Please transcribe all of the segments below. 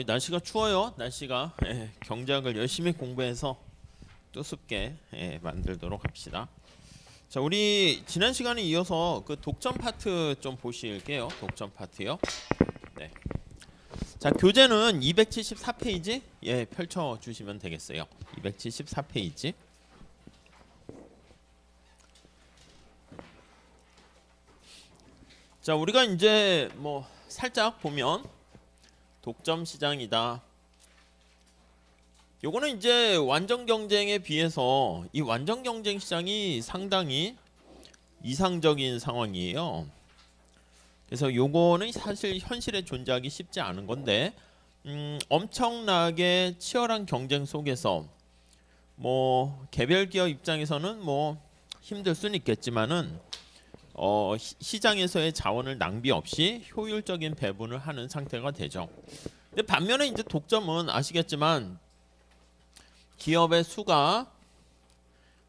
날씨가 추워요. 날씨가 경제학을 열심히 공부해서 또 습게 만들도록 합시다. 자, 우리 지난 시간에 이어서 그 독점 파트 좀 보실게요. 독점 파트요. 네. 자, 교재는 274페이지 펼쳐 주시면 되겠어요. 274페이지. 자, 우리가 이제 뭐 살짝 보면 독점 시장이다. 요거는 이제 완전 경쟁에 비해서 이 완전 경쟁 시장이 상당히 이상적인 상황이에요. 그래서 요거는 사실 현실에 존재하기 쉽지 않은 건데 엄청나게 치열한 경쟁 속에서 뭐 개별 기업 입장에서는 뭐 힘들 수는 있겠지만은 시장에서의 자원을 낭비 없이 효율적인 배분을 하는 상태가 되죠. 근데 반면에 이제 독점은 아시겠지만 기업의 수가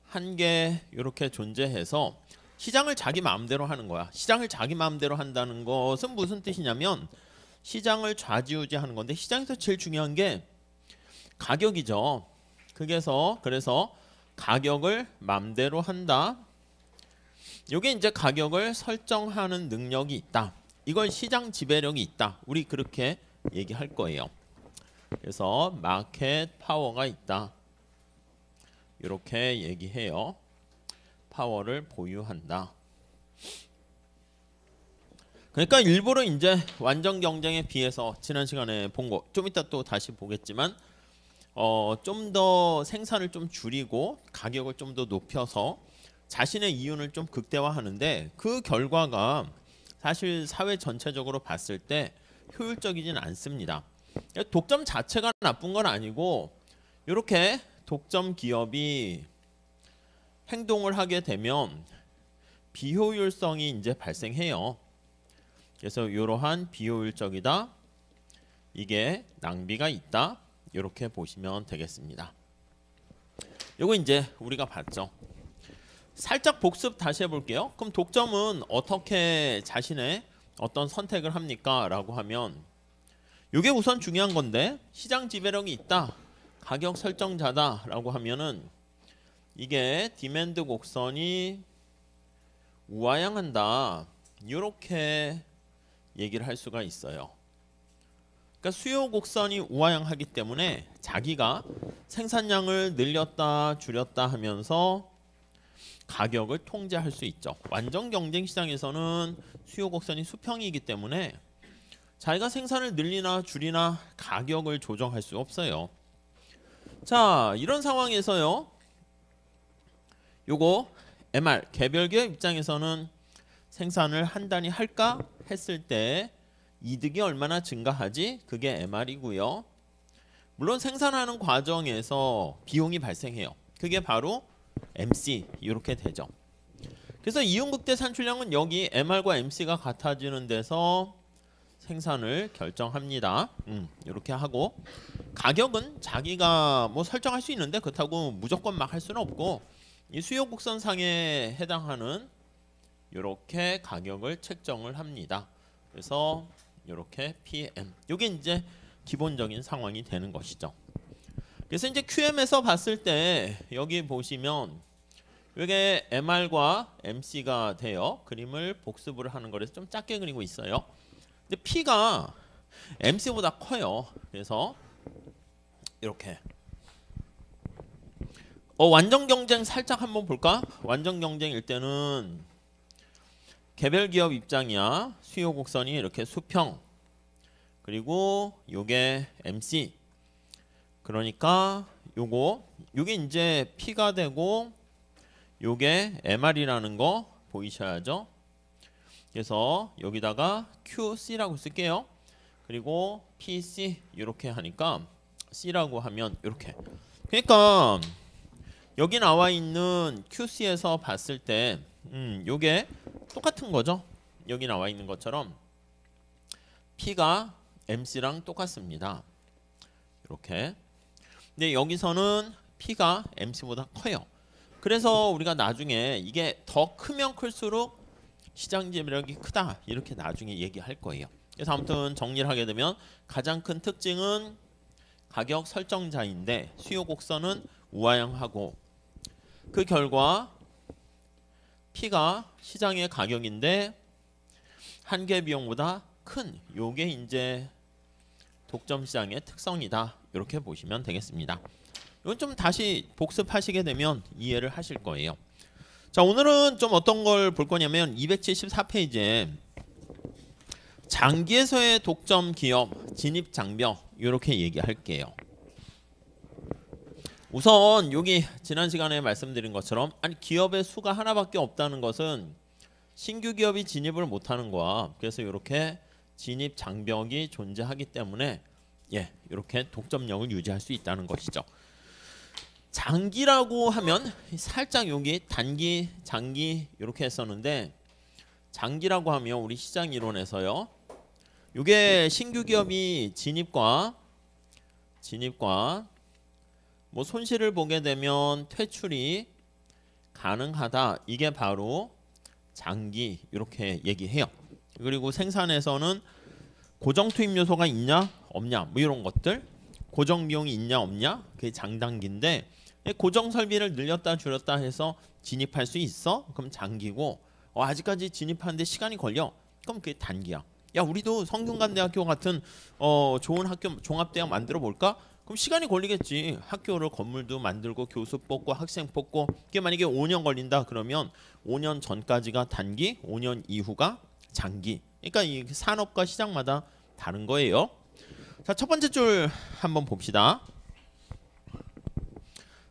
한개 이렇게 존재해서 시장을 자기 마음대로 하는 거야. 시장을 자기 마음대로 한다는 것은 무슨 뜻이냐면 시장을 좌지우지하는 건데 시장에서 제일 중요한 게 가격이죠. 그래서 가격을 마음대로 한다. 요게 이제 가격을 설정하는 능력이 있다. 이걸 시장 지배력이 있다. 우리 그렇게 얘기할 거예요. 그래서 마켓 파워가 있다. 이렇게 얘기해요. 파워를 보유한다. 그러니까 일부러 이제 완전 경쟁에 비해서 지난 시간에 본 거 좀 이따 또 다시 보겠지만 좀 더 생산을 좀 줄이고 가격을 좀 더 높여서 자신의 이윤을 좀 극대화하는데 그 결과가 사실 사회 전체적으로 봤을 때 효율적이진 않습니다. 독점 자체가 나쁜 건 아니고 이렇게 독점 기업이 행동을 하게 되면 비효율성이 이제 발생해요. 그래서 이러한 비효율적이다. 이게 낭비가 있다. 이렇게 보시면 되겠습니다. 요거 이제 우리가 봤죠. 살짝 복습 다시 해볼게요. 그럼 독점은 어떻게 자신의 어떤 선택을 합니까? 라고 하면 이게 우선 중요한 건데 시장 지배력이 있다. 가격 설정자다. 라고 하면은 이게 디맨드 곡선이 우하향한다. 이렇게 얘기를 할 수가 있어요. 그러니까 수요 곡선이 우하향하기 때문에 자기가 생산량을 늘렸다 줄였다 하면서 가격을 통제할 수 있죠. 완전 경쟁 시장에서는 수요 곡선이 수평이기 때문에 자기가 생산을 늘리나 줄이나 가격을 조정할 수 없어요. 자, 이런 상황에서요. 요거 MR 개별 기업 입장에서는 생산을 한 단위 할까 했을 때 이득이 얼마나 증가하지? 그게 MR이고요. 물론 생산하는 과정에서 비용이 발생해요. 그게 바로 MC 이렇게 되죠. 그래서 이윤극대 산출량은 여기 MR과 MC가 같아지는 데서 생산을 결정합니다. 이렇게 하고 가격은 자기가 뭐 설정할 수 있는데 그렇다고 무조건 막 할 수는 없고 이 수요 곡선상에 해당하는 이렇게 가격을 책정을 합니다. 그래서 이렇게 PM 이게 이제 기본적인 상황이 되는 것이죠. 그래서 이제 QM에서 봤을 때 여기 보시면 이게 MR과 MC가 돼요. 그림을 복습을 하는 거라서 좀 작게 그리고 있어요. 근데 P가 MC보다 커요. 그래서 이렇게 완전 경쟁 살짝 한번 볼까? 완전 경쟁일 때는 개별 기업 입장이야. 수요 곡선이 이렇게 수평. 그리고 요게 MC. 그러니까 요게 이제 P가 되고 요게 MR이라는 거 보이셔야죠. 그래서 여기다가 QC라고 쓸게요. 그리고 PC 이렇게 하니까 C라고 하면 이렇게. 그러니까 여기 나와 있는 QC에서 봤을 때 요게 똑같은 거죠. 여기 나와 있는 것처럼 P가 MC랑 똑같습니다. 이렇게. 근데 여기서는 P가 MC보다 커요. 그래서 우리가 나중에 이게 더 크면 클수록 시장 지배력이 크다 이렇게 나중에 얘기할 거예요. 그래서 아무튼 정리를 하게 되면 가장 큰 특징은 가격 설정자인데 수요 곡선은 우하향하고 그 결과 P가 시장의 가격인데 한계 비용보다 큰 요게 이제 독점 시장의 특성이다. 이렇게 보시면 되겠습니다. 이건 좀 다시 복습하시게 되면 이해를 하실 거예요. 자, 오늘은 좀 어떤 걸 볼 거냐면 274페이지에 장기에서의 독점 기업 진입 장벽 이렇게 얘기할게요. 우선 여기 지난 시간에 말씀드린 것처럼 아니 기업의 수가 하나밖에 없다는 것은 신규 기업이 진입을 못하는 거야. 그래서 이렇게 진입 장벽이 존재하기 때문에 이렇게 독점력을 유지할 수 있다는 것이죠. 장기라고 하면 살짝 여기 단기, 장기 이렇게 했었는데 장기라고 하면 우리 시장 이론에서요. 이게 신규 기업이 진입과 뭐 손실을 보게 되면 퇴출이 가능하다. 이게 바로 장기 이렇게 얘기해요. 그리고 생산에서는 고정 투입 요소가 있냐 없냐 뭐 이런 것들 고정 비용이 있냐 없냐 그게 장단기인데 고정 설비를 늘렸다 줄였다 해서 진입할 수 있어? 그럼 장기고 아직까지 진입하는데 시간이 걸려? 그럼 그게 단기야. 야 우리도 성균관대학교 같은 좋은 학교 종합대학 만들어 볼까? 그럼 시간이 걸리겠지. 학교를 건물도 만들고 교수 뽑고 학생 뽑고 그게 만약에 5년 걸린다 그러면 5년 전까지가 단기 5년 이후가 장기. 그러니까 이 산업과 시장마다 다른 거예요. 자, 첫 번째 줄 한번 봅시다.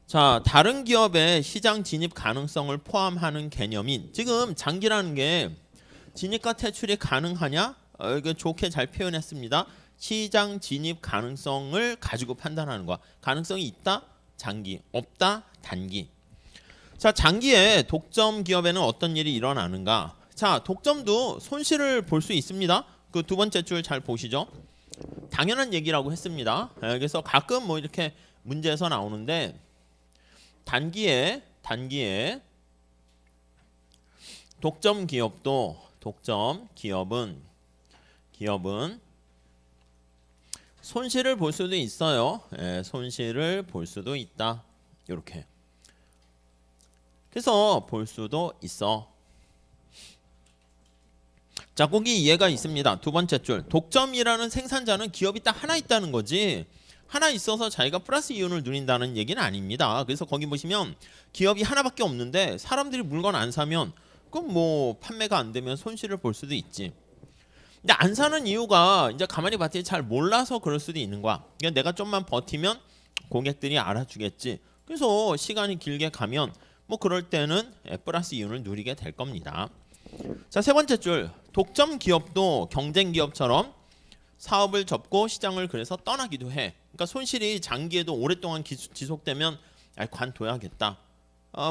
자, 다른 기업의 시장 진입 가능성을 포함하는 개념인 지금 장기라는 게 진입과 퇴출이 가능하냐? 이거 좋게 잘 표현했습니다. 시장 진입 가능성을 가지고 판단하는 거야. 가능성이 있다? 장기. 없다? 단기. 자, 장기에 독점 기업에는 어떤 일이 일어나는가? 자, 독점도 손실을 볼 수 있습니다. 그 두 번째 줄 잘 보시죠. 당연한 얘기라고 했습니다. 그래서 가끔 뭐 이렇게 문제에서 나오는데 단기에 독점 기업은 손실을 볼 수도 있어요. 손실을 볼 수도 있다. 이렇게. 그래서 볼 수도 있어. 자, 거기 이해가 있습니다. 두 번째 줄. 독점이라는 생산자는 기업이 딱 하나 있다는 거지. 하나 있어서 자기가 플러스 이윤을 누린다는 얘기는 아닙니다. 그래서 거기 보시면 기업이 하나밖에 없는데 사람들이 물건 안 사면 그럼 뭐 판매가 안 되면 손실을 볼 수도 있지. 근데 안 사는 이유가 이제 가만히 봤더니 잘 몰라서 그럴 수도 있는 거야. 그러니까 내가 좀만 버티면 고객들이 알아주겠지. 그래서 시간이 길게 가면 뭐 그럴 때는 플러스 이윤을 누리게 될 겁니다. 자, 세 번째 줄. 독점 기업도 경쟁 기업처럼 사업을 접고 시장을 그래서 떠나기도 해. 그러니까 손실이 장기에도 오랫동안 지속되면 관둬야겠다.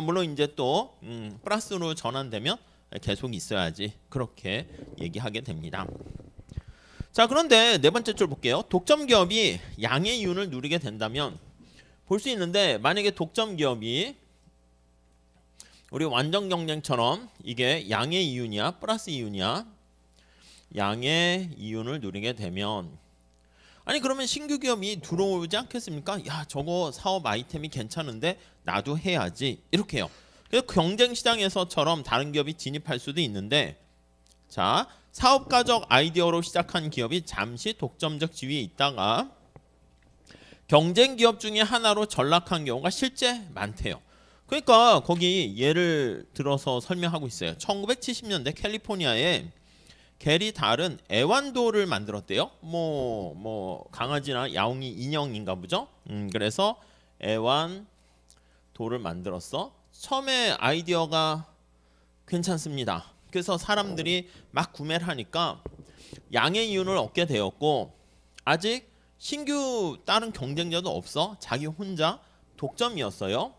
물론 이제 또 플러스로 전환되면 계속 있어야지. 그렇게 얘기하게 됩니다. 자, 그런데 네 번째 줄 볼게요. 독점 기업이 양의 이윤을 누리게 된다면 볼 수 있는데 만약에 독점 기업이 우리 완전 경쟁처럼 이게 양의 이윤이야 플러스 이윤이야 양의 이윤을 누리게 되면 아니 그러면 신규 기업이 들어오지 않겠습니까? 야 저거 사업 아이템이 괜찮은데 나도 해야지 이렇게 해요. 그래서 경쟁 시장에서처럼 다른 기업이 진입할 수도 있는데 자 사업가적 아이디어로 시작한 기업이 잠시 독점적 지위에 있다가 경쟁 기업 중에 하나로 전락한 경우가 실제 많대요. 그러니까 거기 예를 들어서 설명하고 있어요. 1970년대 캘리포니아에 게리 달은 애완도를 만들었대요. 뭐 강아지나 야옹이 인형인가 보죠. 그래서 애완도를 만들었어. 처음에 아이디어가 괜찮습니다. 그래서 사람들이 막 구매를 하니까 양의 이윤을 얻게 되었고 아직 신규 다른 경쟁자도 없어. 자기 혼자 독점이었어요.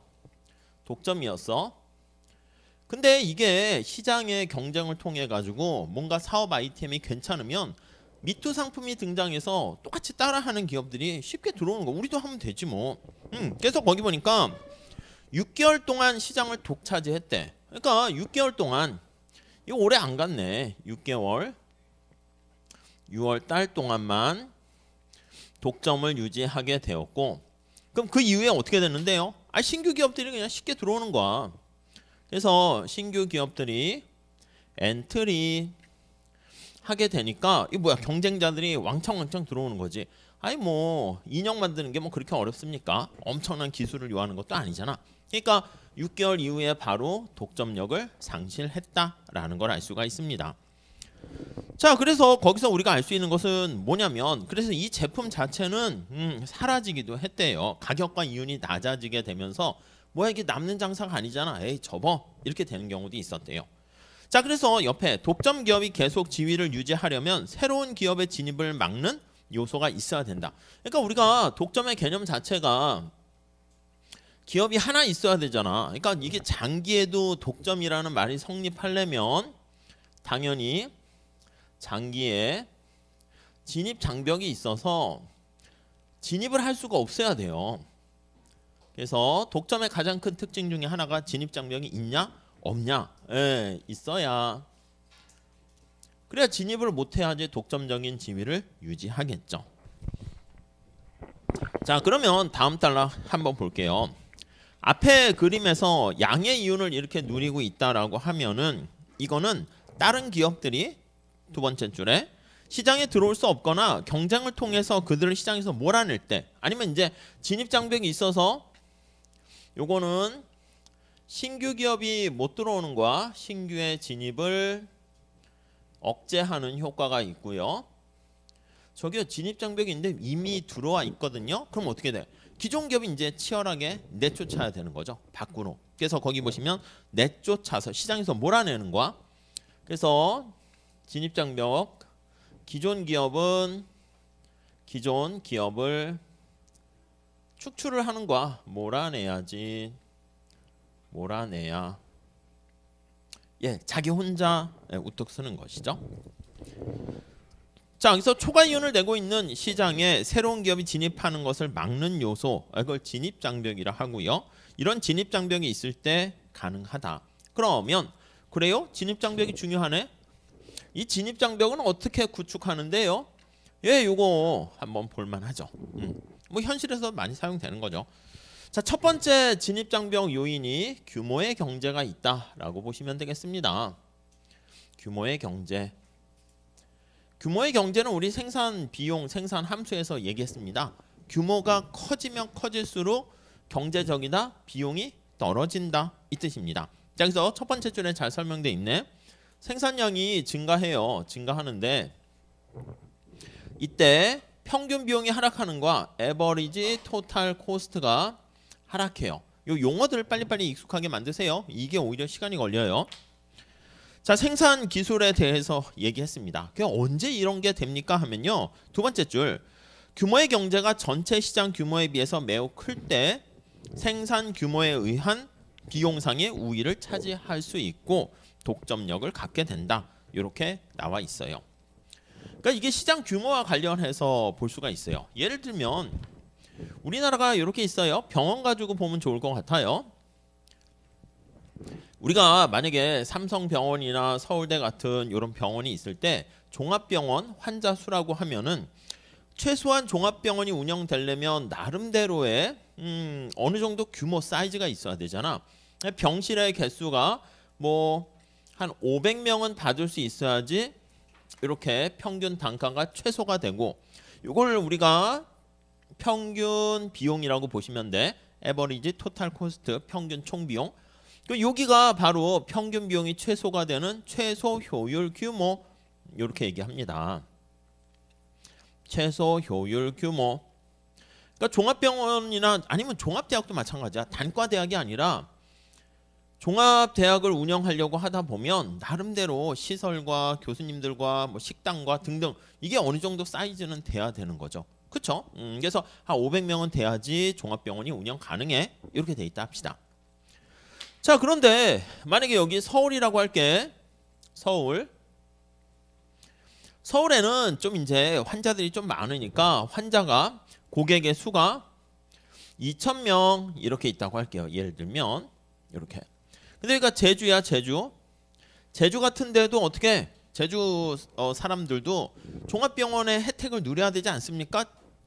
근데 이게 시장의 경쟁을 통해 가지고 뭔가 사업 아이템이 괜찮으면 미투 상품이 등장해서 똑같이 따라하는 기업들이 쉽게 들어오는 거. 우리도 하면 되지 뭐. 그래서 거기 보니까 6개월 동안 시장을 독차지했대. 그러니까 6개월 동안 이거 오래 안 갔네. 6개월 6월 달 동안만 독점을 유지하게 되었고, 그럼 그 이후에 어떻게 됐는데요? 신규 기업들이 그냥 쉽게 들어오는 거야. 그래서 신규 기업들이 엔트리 하게 되니까 이 뭐야, 경쟁자들이 왕창 들어오는 거지. 뭐 인형 만드는 게 뭐 그렇게 어렵습니까? 엄청난 기술을 요하는 것도 아니잖아. 그러니까 6개월 이후에 바로 독점력을 상실했다라는 걸 알 수가 있습니다. 자, 그래서 거기서 우리가 알 수 있는 것은 뭐냐면, 그래서 이 제품 자체는 사라지기도 했대요. 가격과 이윤이 낮아지게 되면서 뭐야, 이게 남는 장사가 아니잖아, 에이 접어, 이렇게 되는 경우도 있었대요. 자, 그래서 옆에 독점 기업이 계속 지위를 유지하려면 새로운 기업의 진입을 막는 요소가 있어야 된다. 그러니까 우리가 독점의 개념 자체가 기업이 하나 있어야 되잖아. 그러니까 이게 장기에도 독점이라는 말이 성립하려면 당연히 장기에 진입 장벽이 있어서 진입을 할 수가 없어야 돼요. 그래서 독점의 가장 큰 특징 중에 하나가 진입 장벽이 있냐 없냐. 있어야, 그래야 진입을 못해야지 독점적인 지위를 유지하겠죠. 자, 그러면 다음 달락 한번 볼게요. 앞에 그림에서 양의 이윤을 이렇게 누리고 있다라고 하면은 이거는 다른 기업들이 두 번째 줄에 시장에 들어올 수 없거나 경쟁을 통해서 그들을 시장에서 몰아낼 때, 아니면 이제 진입 장벽이 있어서 요거는 신규 기업이 못 들어오는 거야. 신규의 진입을 억제하는 효과가 있고요. 저기요, 진입 장벽이 있는데 이미 들어와 있거든요. 그럼 어떻게 돼? 기존 기업이 이제 치열하게 내쫓아야 되는 거죠, 밖으로. 그래서 거기 보시면 내쫓아서 시장에서 몰아내는 거야. 그래서 진입 장벽, 기존 기업은 기존 기업을 축출을 하는 거야. 몰아내야지. 몰아내야. 자기 혼자 우뚝 쓰는 것이죠. 자, 여기서 초과 이윤을 내고 있는 시장에 새로운 기업이 진입하는 것을 막는 요소, 이걸 진입 장벽이라 하고요. 이런 진입 장벽이 있을 때 가능하다. 그러면 그래요? 진입 장벽이 중요하네. 이 진입 장벽은 어떻게 구축하는데요? 요거 한번 볼만하죠. 뭐 현실에서 많이 사용되는 거죠. 자, 첫 번째 진입 장벽 요인이 규모의 경제가 있다라고 보시면 되겠습니다. 규모의 경제. 규모의 경제는 우리 생산 비용, 생산 함수에서 얘기했습니다. 규모가 커지면 커질수록 경제적이다, 비용이 떨어진다, 이 뜻입니다. 자, 그래서 첫 번째 줄에 잘 설명되어 있네. 생산량이 증가해요. 증가하는데 이때 평균 비용이 하락하는 거와 에버리지 토탈 코스트가 하락해요. 요 용어들을 빨리빨리 익숙하게 만드세요. 이게 오히려 시간이 걸려요. 자, 생산 기술에 대해서 얘기했습니다. 그럼 언제 이런 게 됩니까 하면요, 두 번째 줄, 규모의 경제가 전체 시장 규모에 비해서 매우 클 때 생산 규모에 의한 비용상의 우위를 차지할 수 있고 독점력을 갖게 된다. 이렇게 나와 있어요. 그러니까 이게 시장 규모와 관련해서 볼 수가 있어요. 예를 들면 우리나라가 이렇게 있어요. 병원 가지고 보면 좋을 것 같아요. 우리가 만약에 삼성병원이나 서울대 같은 이런 병원이 있을 때 종합병원 환자 수라고 하면은 최소한 종합병원이 운영되려면 나름대로의 어느 정도 규모 사이즈가 있어야 되잖아. 병실의 개수가 뭐 한 500명은 받을 수 있어야지 이렇게 평균 단가가 최소가 되고, 이걸 우리가 평균 비용이라고 보시면 돼. 에버리지 토탈 코스트, 평균 총 비용. 여기가 바로 평균 비용이 최소가 되는 최소 효율 규모, 이렇게 얘기합니다. 최소 효율 규모. 그러니까 종합병원이나 아니면 종합대학도 마찬가지야. 단과대학이 아니라 종합대학을 운영하려고 하다 보면 나름대로 시설과 교수님들과 뭐 식당과 등등 이게 어느 정도 사이즈는 돼야 되는 거죠. 그렇죠? 그래서 한 500명은 돼야지 종합병원이 운영 가능해. 이렇게 돼 있다 합시다. 자, 그런데 만약에 여기 서울이라고 할게. 서울에는 좀 이제 환자들이 좀 많으니까 환자가 고객의 수가 2,000명 이렇게 있다고 할게요. 예를 들면 이렇게. 근데 여기가 제주야, 제주 같은 데도 어떻게 제주 사람들도 종합병원의 혜택을 누려야 되지 않습니까?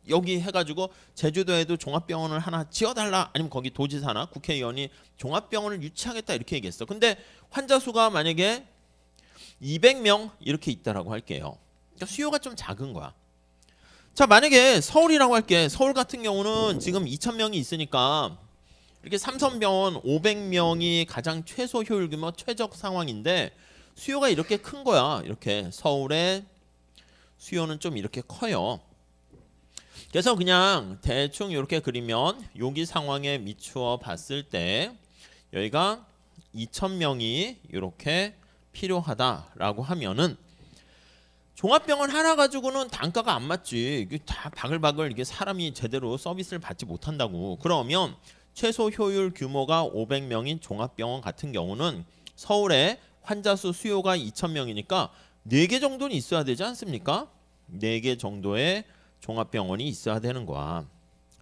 여기 해가지고 제주도에도 종합병원을 하나 지어달라, 아니면 거기 도지사나 국회의원이 종합병원을 유치하겠다 이렇게 얘기했어. 근데 환자 수가 만약에 200명 이렇게 있다라고 할게요. 그러니까 수요가 좀 작은 거야. 자, 만약에 서울이라고 할게. 서울 같은 경우는 지금 2,000명이 있으니까 이렇게 삼성병원 500명이 가장 최소 효율 규모 최적 상황인데 수요가 이렇게 큰 거야. 이렇게 서울의 수요는 좀 이렇게 커요. 그래서 그냥 대충 이렇게 그리면 여기 상황에 미추어 봤을 때 여기가 2,000명이 이렇게 필요하다라고 하면은 종합병원 하나 가지고는 단가가 안 맞지. 이게 다 바글바글 이게 사람이 제대로 서비스를 받지 못한다고. 그러면 최소 효율 규모가 500명인 종합병원 같은 경우는 서울에 환자 수 수요가 2,000명이니까 4개 정도는 있어야 되지 않습니까? 4개 정도의 종합병원이 있어야 되는 거야.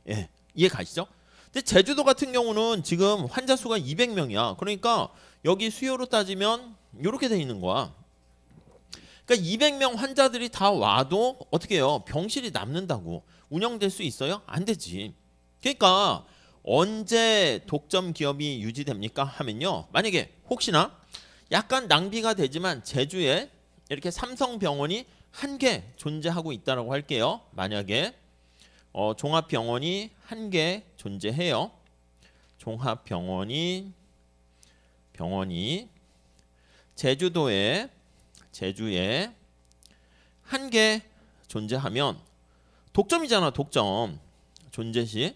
예, 이해 가시죠? 근데 제주도 같은 경우는 지금 환자 수가 200명이야. 그러니까 여기 수요로 따지면 이렇게 돼 있는 거야. 그러니까 200명 환자들이 다 와도 어떻게 해요? 병실이 남는다고 운영될 수 있어요? 안 되지. 그러니까 언제 독점 기업이 유지됩니까? 하면요. 만약에 혹시나 약간 낭비가 되지만 제주에 이렇게 삼성병원이 한 개 존재하고 있다라고 할게요. 만약에 종합병원이 한 개 존재해요. 종합병원이 제주에 한 개 존재하면 독점이잖아. 독점 존재시.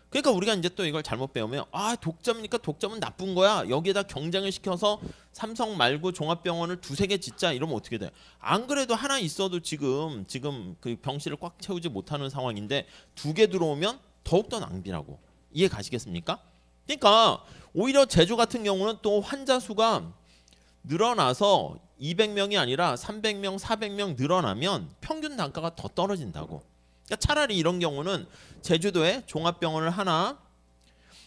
그러니까 우리가 이제 또 이걸 잘못 배우면 독점이니까 독점은 나쁜 거야. 여기에다 경쟁을 시켜서 삼성 말고 종합병원을 2-3개 짓자 이러면 어떻게 돼? 안 그래도 하나 있어도 지금 그 병실을 꽉 채우지 못하는 상황인데 2개 들어오면 더욱더 낭비라고. 이해 가시겠습니까? 그러니까 오히려 제주 같은 경우는 또 환자 수가 늘어나서 200명이 아니라 300명, 400명 늘어나면 평균 단가가 더 떨어진다고. 그러니까 차라리 이런 경우는 제주도에 종합병원을 하나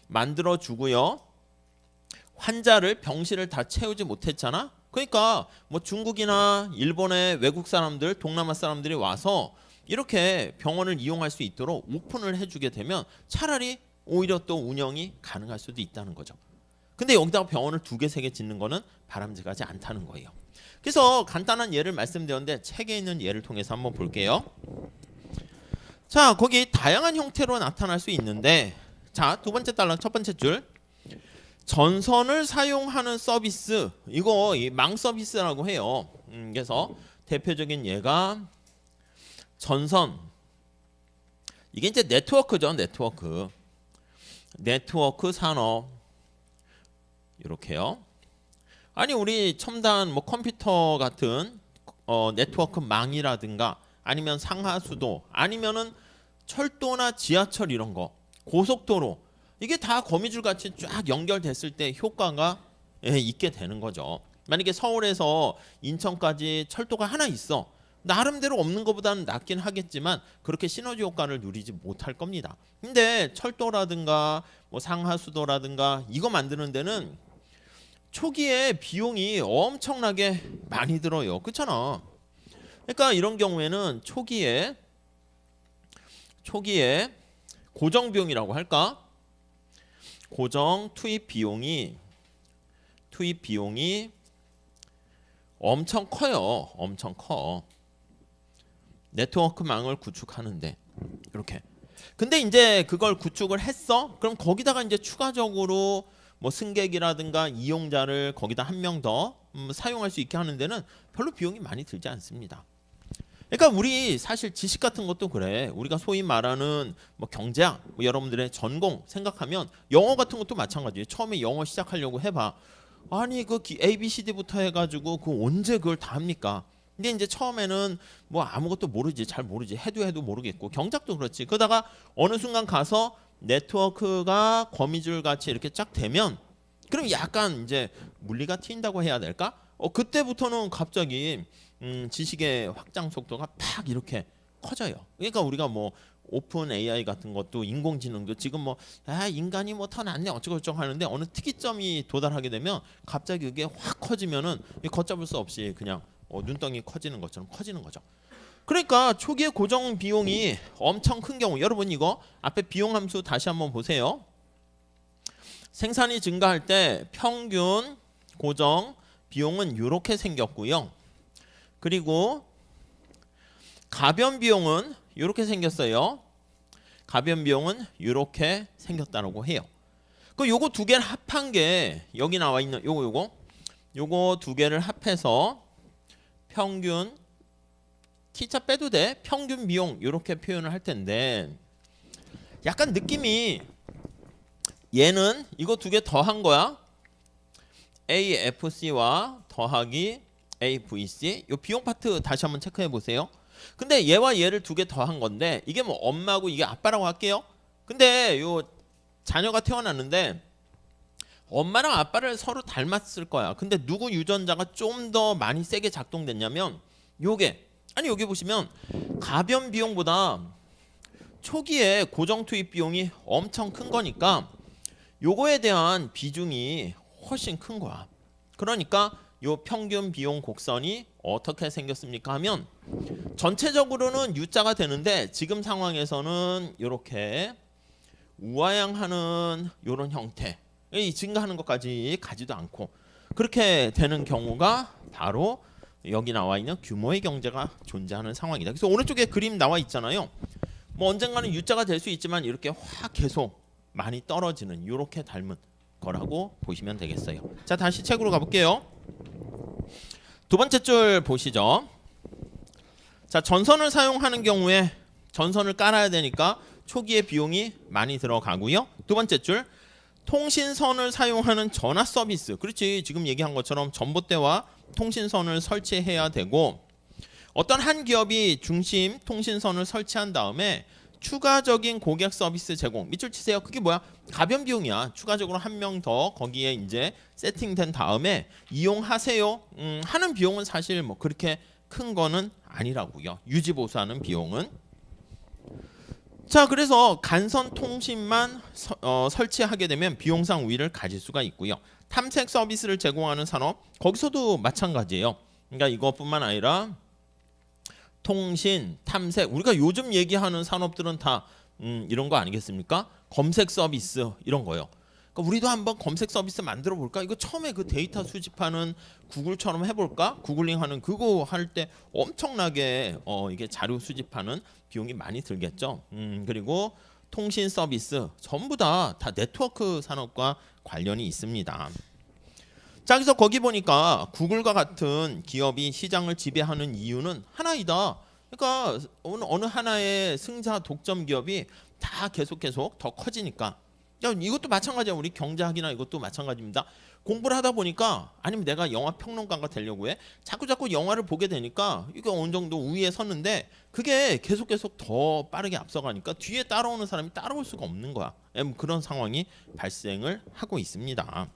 만들어 주고요. 환자를 병실을 다 채우지 못했잖아. 그러니까 뭐 중국이나 일본의 외국 사람들, 동남아 사람들이 와서 이렇게 병원을 이용할 수 있도록 오픈을 해주게 되면 차라리 오히려 또 운영이 가능할 수도 있다는 거죠. 근데 여기다가 병원을 2개, 3개 짓는 거는 바람직하지 않다는 거예요. 그래서 간단한 예를 말씀드렸는데 책에 있는 예를 통해서 한번 볼게요. 자, 거기 다양한 형태로 나타날 수 있는데, 자, 2번째 달랑 첫 번째 줄, 전선을 사용하는 서비스, 이거 망 서비스라고 해요. 그래서 대표적인 예가 전선, 이게 이제 네트워크죠. 네트워크 산업 이렇게요. 아니 우리 첨단 뭐 컴퓨터 같은 네트워크 망이라든가 아니면 상하수도 아니면은 철도나 지하철 이런 거 고속도로 이게 다 거미줄 같이 쫙 연결됐을 때 효과가 있게 되는 거죠. 만약에 서울에서 인천까지 철도가 하나 있어. 나름대로 없는 것보다는 낫긴 하겠지만 그렇게 시너지 효과를 누리지 못할 겁니다. 근데 철도라든가 뭐 상하수도라든가 이거 만드는 데는 초기에 비용이 엄청나게 많이 들어요. 그렇잖아. 그러니까 이런 경우에는 초기에 고정 비용이라고 할까? 고정 투입 비용이 엄청 커요. 엄청 커. 네트워크망을 구축하는데 이렇게. 근데 이제 그걸 구축을 했어? 그럼 거기다가 이제 추가적으로 뭐 승객이라든가 이용자를 거기다 한 명 더 사용할 수 있게 하는 데는 별로 비용이 많이 들지 않습니다. 그러니까 우리 사실 지식 같은 것도 그래. 우리가 소위 말하는 뭐 경제학, 뭐 여러분들의 전공 생각하면 영어 같은 것도 마찬가지예요. 처음에 영어 시작하려고 해봐. 아니 그 ABCD부터 해가지고 그 언제 그걸 다 합니까? 근데 이제 처음에는 뭐 아무것도 모르지, 잘 모르지, 해도 모르겠고 경작도 그렇지. 그러다가 어느 순간 가서 네트워크가 거미줄 같이 이렇게 쫙 되면 그럼 약간 이제 물리가 튄다고 해야 될까? 그때부터는 갑자기 지식의 확장 속도가 팍 이렇게 커져요. 그러니까 우리가 뭐 오픈 AI 같은 것도 인공지능도 지금 뭐 인간이 뭐 더 낫네 어쩌고저쩌고 하는데 어느 특이점이 도달하게 되면 갑자기 그게 확 커지면은 걷잡을 수 없이 그냥 눈덩이 커지는 것처럼 커지는 거죠. 그러니까 초기에 고정 비용이 엄청 큰 경우, 여러분 이거 앞에 비용 함수 다시 한번 보세요. 생산이 증가할 때 평균 고정 비용은 이렇게 생겼고요. 그리고 가변 비용은 이렇게 생겼어요. 가변 비용은 이렇게 생겼다라고 해요. 그 요거 두 개를 합한 게 여기 나와 있는 요거 두 개를 합해서 평균 T자 빼도 돼. 평균 비용 이렇게 표현을 할 텐데 약간 느낌이 얘는 이거 두 개 더한 거야. AFC와 더하기 AVC. 요 비용 파트 다시 한번 체크해 보세요. 근데 얘와 얘를 두 개 더한 건데 이게 뭐 엄마고 이게 아빠라고 할게요. 근데 요 자녀가 태어났는데 엄마랑 아빠를 서로 닮았을 거야. 근데 누구 유전자가 좀 더 많이 세게 작동됐냐면 요게 여기 보시면 가변 비용보다 초기에 고정 투입 비용이 엄청 큰 거니까 요거에 대한 비중이 훨씬 큰 거야. 그러니까 요 평균 비용 곡선이 어떻게 생겼습니까 하면 전체적으로는 U자가 되는데 지금 상황에서는 이렇게 우하향하는 이런 형태, 증가하는 것까지 가지도 않고 그렇게 되는 경우가 바로 여기 나와 있는 규모의 경제가 존재하는 상황이다. 그래서 오른쪽에 그림 나와 있잖아요. 뭐 언젠가는 U자가 될 수 있지만 이렇게 확 계속 많이 떨어지는 이렇게 닮은 거라고 보시면 되겠어요. 자, 다시 책으로 가볼게요. 두 번째 줄 보시죠. 자, 전선을 사용하는 경우에 전선을 깔아야 되니까 초기에 비용이 많이 들어가고요. 두 번째 줄 통신선을 사용하는 전화 서비스. 그렇지, 지금 얘기한 것처럼 전봇대와 통신선을 설치해야 되고 어떤 한 기업이 중심 통신선을 설치한 다음에 추가적인 고객 서비스 제공. 밑줄 치세요. 그게 뭐야? 가변 비용이야. 추가적으로 한 명 더 거기에 이제 세팅된 다음에 이용하세요. 하는 비용은 사실 뭐 그렇게 큰 거는 아니라고요. 유지 보수하는 비용은. 자, 그래서 간선 통신만 설치하게 되면 비용상 우위를 가질 수가 있고요. 탐색 서비스를 제공하는 산업, 거기서도 마찬가지예요. 그러니까 이것뿐만 아니라 통신, 탐색, 우리가 요즘 얘기하는 산업들은 다 이런 거 아니겠습니까? 검색 서비스 이런 거요. 그러니까 우리도 한번 검색 서비스 만들어 볼까? 이거 처음에 그 데이터 수집하는 구글처럼 해볼까? 구글링하는 그거 할 때 엄청나게 이게 자료 수집하는 비용이 많이 들겠죠. 그리고 통신 서비스 전부 다 네트워크 산업과 관련이 있습니다. 자, 그래서 거기 보니까 구글과 같은 기업이 시장을 지배하는 이유는 하나이다. 그러니까 어느 하나의 승자 독점 기업이 다 계속 더 커지니까. 야, 이것도 마찬가지야. 우리 경제학이나 이것도 마찬가지입니다. 공부를 하다 보니까 아니면 내가 영화 평론가가 되려고 해. 자꾸 영화를 보게 되니까 이게 어느 정도 우위에 섰는데 그게 계속 더 빠르게 앞서가니까 뒤에 따라오는 사람이 따라올 수가 없는 거야. 그런 상황이 발생을 하고 있습니다.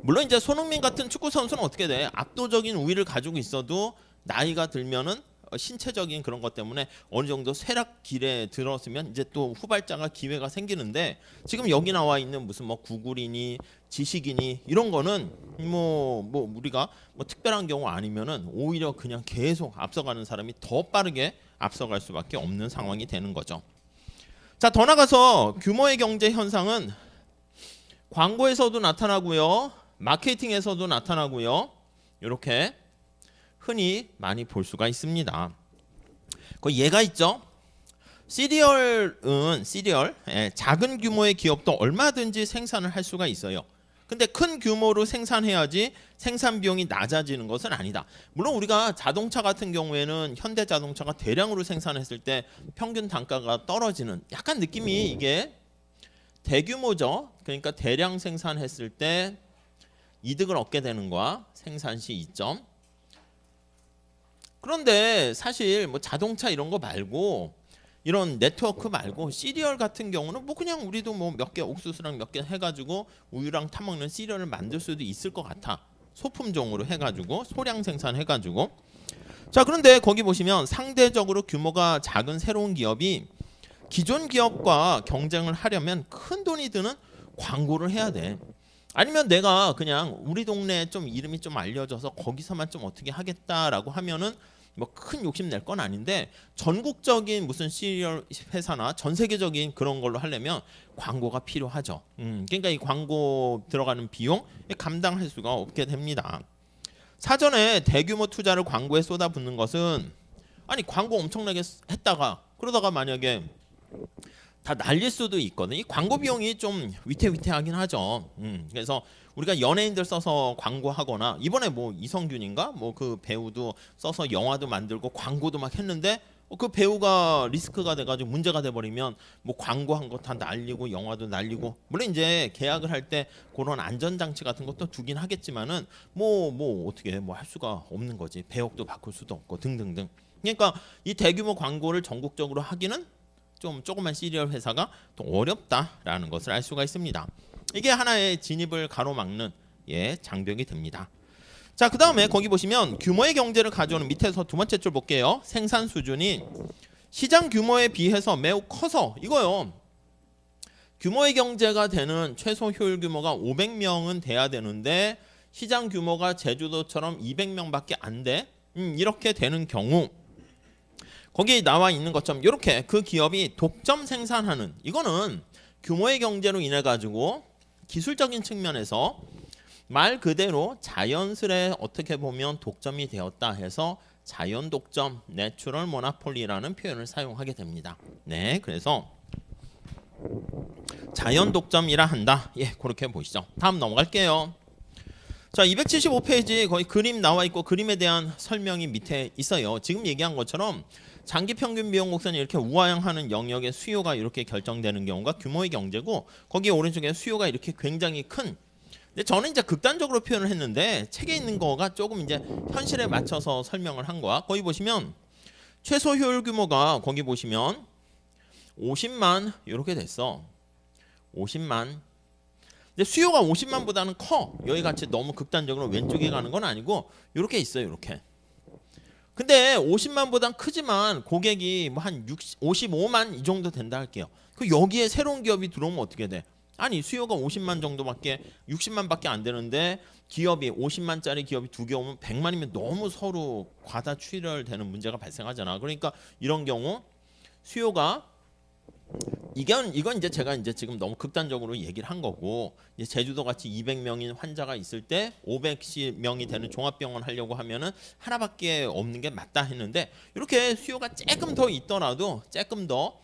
물론 이제 손흥민 같은 축구 선수는 어떻게 돼? 압도적인 우위를 가지고 있어도 나이가 들면은 신체적인 그런 것 때문에 어느 정도 쇠락길에 들었으면 이제 또 후발자가 기회가 생기는데 지금 여기 나와 있는 무슨 뭐 구글이니 지식이니 이런 거는 뭐 우리가 뭐 특별한 경우 아니면은 오히려 그냥 계속 앞서가는 사람이 더 빠르게 앞서갈 수밖에 없는 상황이 되는 거죠. 자, 더 나가서 규모의 경제 현상은 광고에서도 나타나고요. 마케팅에서도 나타나고요. 이렇게 흔히 많이 볼 수가 있습니다. 그 예가 있죠. 시리얼 작은 규모의 기업도 얼마든지 생산을 할 수가 있어요. 근데 큰 규모로 생산해야지 생산 비용이 낮아지는 것은 아니다. 물론 우리가 자동차 같은 경우에는 현대자동차가 대량으로 생산했을 때 평균 단가가 떨어지는 약간 느낌이 이게 대규모죠. 그러니까 대량 생산했을 때 이득을 얻게 되는 거야. 생산 시 이점. 그런데 사실 뭐 자동차 이런 거 말고 이런 네트워크 말고 시리얼 같은 경우는 뭐 그냥 우리도 뭐 몇 개 옥수수랑 몇 개 해가지고 우유랑 타먹는 시리얼을 만들 수도 있을 것 같아. 소품종으로 해가지고 소량 생산해가지고. 자, 그런데 거기 보시면 상대적으로 규모가 작은 새로운 기업이 기존 기업과 경쟁을 하려면 큰 돈이 드는 광고를 해야 돼. 아니면 내가 그냥 우리 동네에 좀 이름이 좀 알려져서 거기서만 좀 어떻게 하겠다라고 하면은 뭐 큰 욕심 낼 건 아닌데 전국적인 무슨 시리얼 회사나 전 세계적인 그런 걸로 하려면 광고가 필요하죠. 그러니까 이 광고 들어가는 비용 감당할 수가 없게 됩니다. 사전에 대규모 투자를 광고에 쏟아붓는 것은 아니 광고 엄청나게 했다가 그러다가 만약에 다 날릴 수도 있거든요. 이 광고 비용이 좀 위태위태하긴 하죠. 그래서 우리가 연예인들 써서 광고하거나 이번에 뭐 이성균인가 뭐 그 배우도 써서 영화도 만들고 광고도 막 했는데 그 배우가 리스크가 돼가지고 문제가 돼버리면 뭐 광고한 거 다 날리고 영화도 날리고 물론 이제 계약을 할 때 그런 안전장치 같은 것도 두긴 하겠지만은 뭐 어떻게 뭐 할 수가 없는 거지. 배역도 바꿀 수도 없고 등등등. 그러니까 이 대규모 광고를 전국적으로 하기는 좀 조그만 시리얼 회사가 또 어렵다라는 것을 알 수가 있습니다. 이게 하나의 진입을 가로막는 장벽이 됩니다. 자, 그 다음에 거기 보시면 규모의 경제를 가져오는 밑에서 두 번째 줄 볼게요. 생산 수준이 시장 규모에 비해서 매우 커서 이거요. 규모의 경제가 되는 최소 효율 규모가 500명은 돼야 되는데 시장 규모가 제주도처럼 200명밖에 안 돼. 이렇게 되는 경우 거기에 나와 있는 것처럼 이렇게 그 기업이 독점 생산하는 이거는 규모의 경제로 인해 가지고 기술적인 측면에서 말 그대로 자연스레 어떻게 보면 독점이 되었다 해서 자연 독점, 내추럴 모노폴리라는 표현을 사용하게 됩니다. 네, 그래서 자연 독점이라 한다. 그렇게 보시죠. 다음 넘어갈게요. 자, 275페이지 거의 그림 나와 있고 그림에 대한 설명이 밑에 있어요. 지금 얘기한 것처럼 장기 평균 비용 곡선이 이렇게 우하향하는 영역의 수요가 이렇게 결정되는 경우가 규모의 경제고 거기 오른쪽에 수요가 이렇게 굉장히 큰. 근데 저는 이제 극단적으로 표현을 했는데 책에 있는 거가 조금 이제 현실에 맞춰서 설명을 한 거야. 거기 보시면 최소 효율 규모가 거기 보시면 50만 이렇게 됐어. 50만. 근데 수요가 50만보다는 커. 여기 같이 너무 극단적으로 왼쪽에 가는 건 아니고 이렇게 있어요. 이렇게. 근데 50만보단 크지만 고객이 뭐 한 55만 이 정도 된다 할게요. 그 여기에 새로운 기업이 들어오면 어떻게 돼? 아니 수요가 50만 정도밖에 60만밖에 안 되는데 기업이 50만짜리 기업이 두 개 오면 100만이면 너무 서로 과다 출혈되는 문제가 발생하잖아. 그러니까 이런 경우 수요가 이건 이제 제가 이제 지금 너무 극단적으로 얘기를 한 거고 이제 제주도 같이 200명인 환자가 있을 때 500명이 되는 종합병원 하려고 하면은 하나밖에 없는 게 맞다 했는데 이렇게 수요가 조금 더 있더라도 조금 더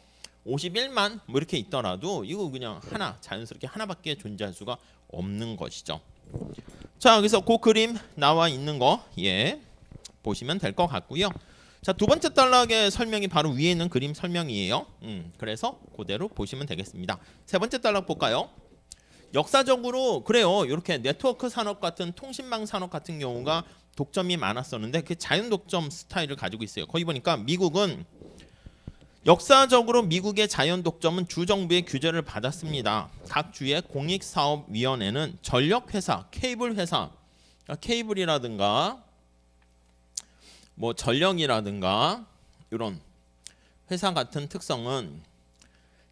51만 뭐 이렇게 있더라도 이거 그냥 하나 자연스럽게 하나밖에 존재할 수가 없는 것이죠. 자, 그래서 그 그림 나와 있는 거 보시면 될 것 같고요. 자, 두 번째 단락의 설명이 바로 위에 있는 그림 설명이에요. 그래서 그대로 보시면 되겠습니다. 세 번째 단락 볼까요? 역사적으로 그래요. 이렇게 네트워크 산업 같은 통신망 산업 같은 경우가 독점이 많았었는데 그 자연 독점 스타일을 가지고 있어요. 거기 보니까 미국은 역사적으로 미국의 자연 독점은 주정부의 규제를 받았습니다. 각 주의 공익사업위원회는 전력회사, 케이블회사, 케이블이라든가 뭐 전력이라든가 이런 회사 같은 특성은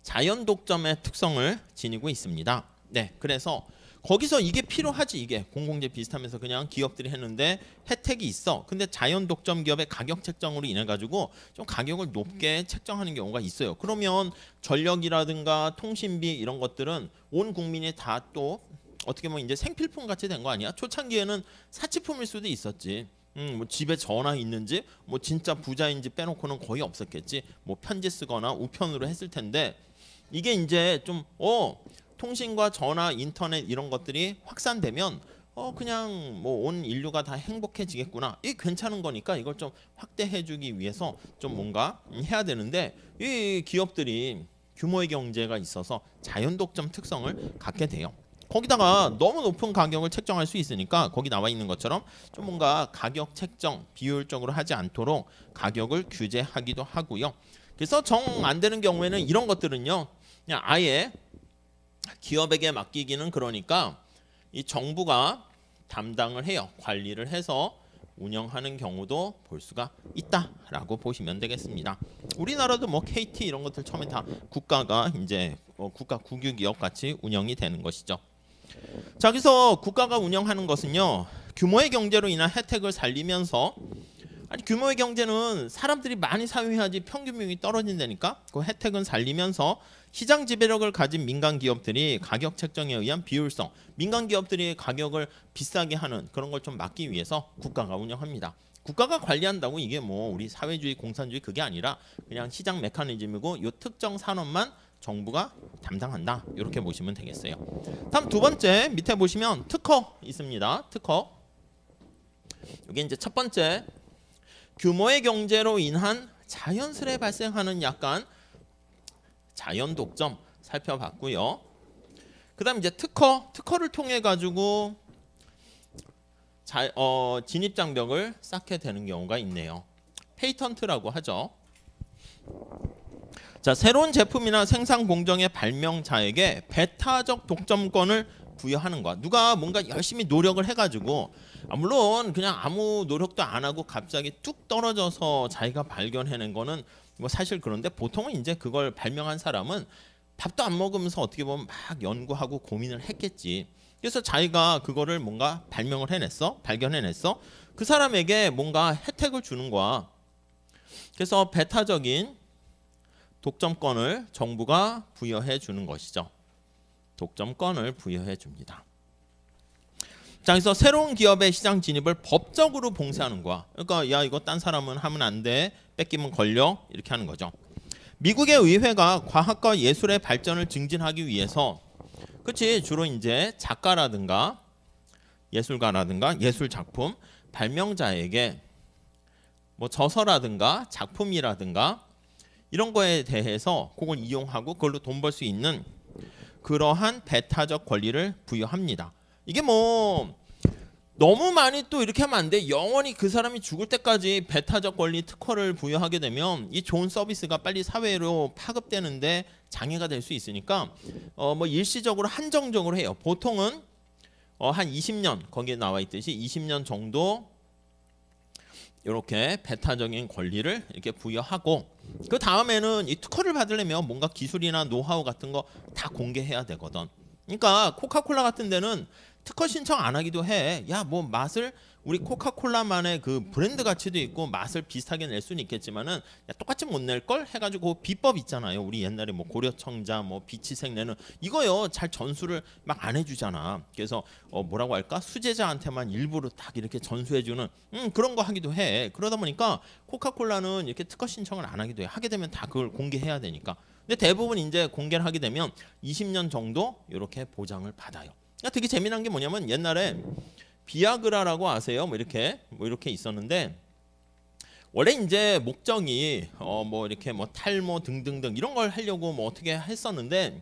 자연 독점의 특성을 지니고 있습니다. 네, 그래서 거기서 이게 필요하지. 이게 공공재 비슷하면서 그냥 기업들이 했는데 혜택이 있어. 근데 자연 독점 기업의 가격 책정으로 인해 가지고 좀 가격을 높게 책정하는 경우가 있어요. 그러면 전력이라든가 통신비 이런 것들은 온 국민이 다 또 어떻게 보면 이제 생필품 같이 된 거 아니야? 초창기에는 사치품일 수도 있었지. 뭐 집에 전화 있는지 뭐 진짜 부자인지 빼놓고는 거의 없었겠지. 뭐 편지 쓰거나 우편으로 했을 텐데 이게 이제 좀 통신과 전화, 인터넷 이런 것들이 확산되면 그냥 뭐 온 인류가 다 행복해지겠구나. 이게 괜찮은 거니까 이걸 좀 확대해주기 위해서 좀 뭔가 해야 되는데 이 기업들이 규모의 경제가 있어서 자연 독점 특성을 갖게 돼요. 거기다가 너무 높은 가격을 책정할 수 있으니까 거기 나와 있는 것처럼 좀 뭔가 가격 책정 비효율적으로 하지 않도록 가격을 규제하기도 하고요. 그래서 정 안 되는 경우에는 이런 것들은요 그냥 아예 기업에게 맡기기는 그러니까 이 정부가 담당을 해요. 관리를 해서 운영하는 경우도 볼 수가 있다라고 보시면 되겠습니다. 우리나라도 뭐 KT 이런 것들 처음에 다 국가가 이제 국가 국유기업 같이 운영이 되는 것이죠. 자, 그래서 국가가 운영하는 것은요, 규모의 경제로 인한 혜택을 살리면서, 아니 규모의 경제는 사람들이 많이 사용해야지 평균 비용이 떨어진다니까. 그 혜택은 살리면서 시장 지배력을 가진 민간 기업들이 가격 책정에 의한 비효율성, 민간 기업들이 가격을 비싸게 하는 그런 걸 좀 막기 위해서 국가가 운영합니다. 국가가 관리한다고 이게 뭐 우리 사회주의 공산주의 그게 아니라 그냥 시장 메커니즘이고 요 특정 산업만 정부가 담당한다. 이렇게 보시면 되겠어요. 다음 두 번째 밑에 보시면 특허 있습니다. 특허. 이게 이제 첫 번째 규모의 경제로 인한 자연스레 발생하는 약간 자연 독점 살펴봤고요. 그다음 이제 특허를 통해 가지고 진입 장벽을 쌓게 되는 경우가 있네요. 페이턴트라고 하죠. 자, 새로운 제품이나 생산 공정의 발명자에게 배타적 독점권을 부여하는 것. 누가 뭔가 열심히 노력을 해가지고 물론 그냥 아무 노력도 안 하고 갑자기 뚝 떨어져서 자기가 발견해낸 거는 뭐 사실 그런데 보통은 이제 그걸 발명한 사람은 밥도 안 먹으면서 어떻게 보면 막 연구하고 고민을 했겠지. 그래서 자기가 그거를 뭔가 발견해냈어. 그 사람에게 뭔가 혜택을 주는 거야. 그래서 배타적인 독점권을 정부가 부여해 주는 것이죠. 독점권을 부여해 줍니다. 자, 그래서 새로운 기업의 시장 진입을 법적으로 봉쇄하는 거야. 그러니까 야 이거 딴 사람은 하면 안 돼. 뺏기면 걸려. 이렇게 하는 거죠. 미국의 의회가 과학과 예술의 발전을 증진하기 위해서 그치 주로 이제 작가라든가 예술가라든가 예술 작품 발명자에게 뭐 저서라든가 작품이라든가 이런 거에 대해서 그걸 이용하고 그걸로 돈 벌 수 있는 그러한 배타적 권리를 부여합니다. 이게 뭐 너무 많이 또 이렇게 하면 안 돼. 영원히 그 사람이 죽을 때까지 배타적 권리 특허를 부여하게 되면 이 좋은 서비스가 빨리 사회로 파급되는데 장애가 될 수 있으니까 뭐 일시적으로 한정적으로 해요. 보통은 한 20년 거기에 나와 있듯이 20년 정도 이렇게 배타적인 권리를 이렇게 부여하고 그 다음에는 이 특허를 받으려면 뭔가 기술이나 노하우 같은 거 다 공개해야 되거든. 그러니까 코카콜라 같은 데는 특허 신청 안 하기도 해. 야, 뭐 맛을 우리 코카콜라만의 그 브랜드 가치도 있고 맛을 비슷하게 낼 수는 있겠지만은 야, 똑같이 못 낼 걸 해가지고 비법 있잖아요. 우리 옛날에 뭐 고려청자, 뭐 비치색 내는 이거요 잘 전수를 막 안 해주잖아. 그래서 뭐라고 할까 수제자한테만 일부러 딱 이렇게 전수해주는 그런 거 하기도 해. 그러다 보니까 코카콜라는 이렇게 특허 신청을 안 하기도 해. 하게 되면 다 그걸 공개해야 되니까. 근데 대부분 이제 공개를 하게 되면 20년 정도 이렇게 보장을 받아요. 그러니까 되게 재미난 게 뭐냐면 옛날에 비아그라라고 아세요? 뭐 이렇게 있었는데 원래 이제 목적이 뭐 이렇게 뭐 탈모 등등등 이런 걸 하려고 뭐 어떻게 했었는데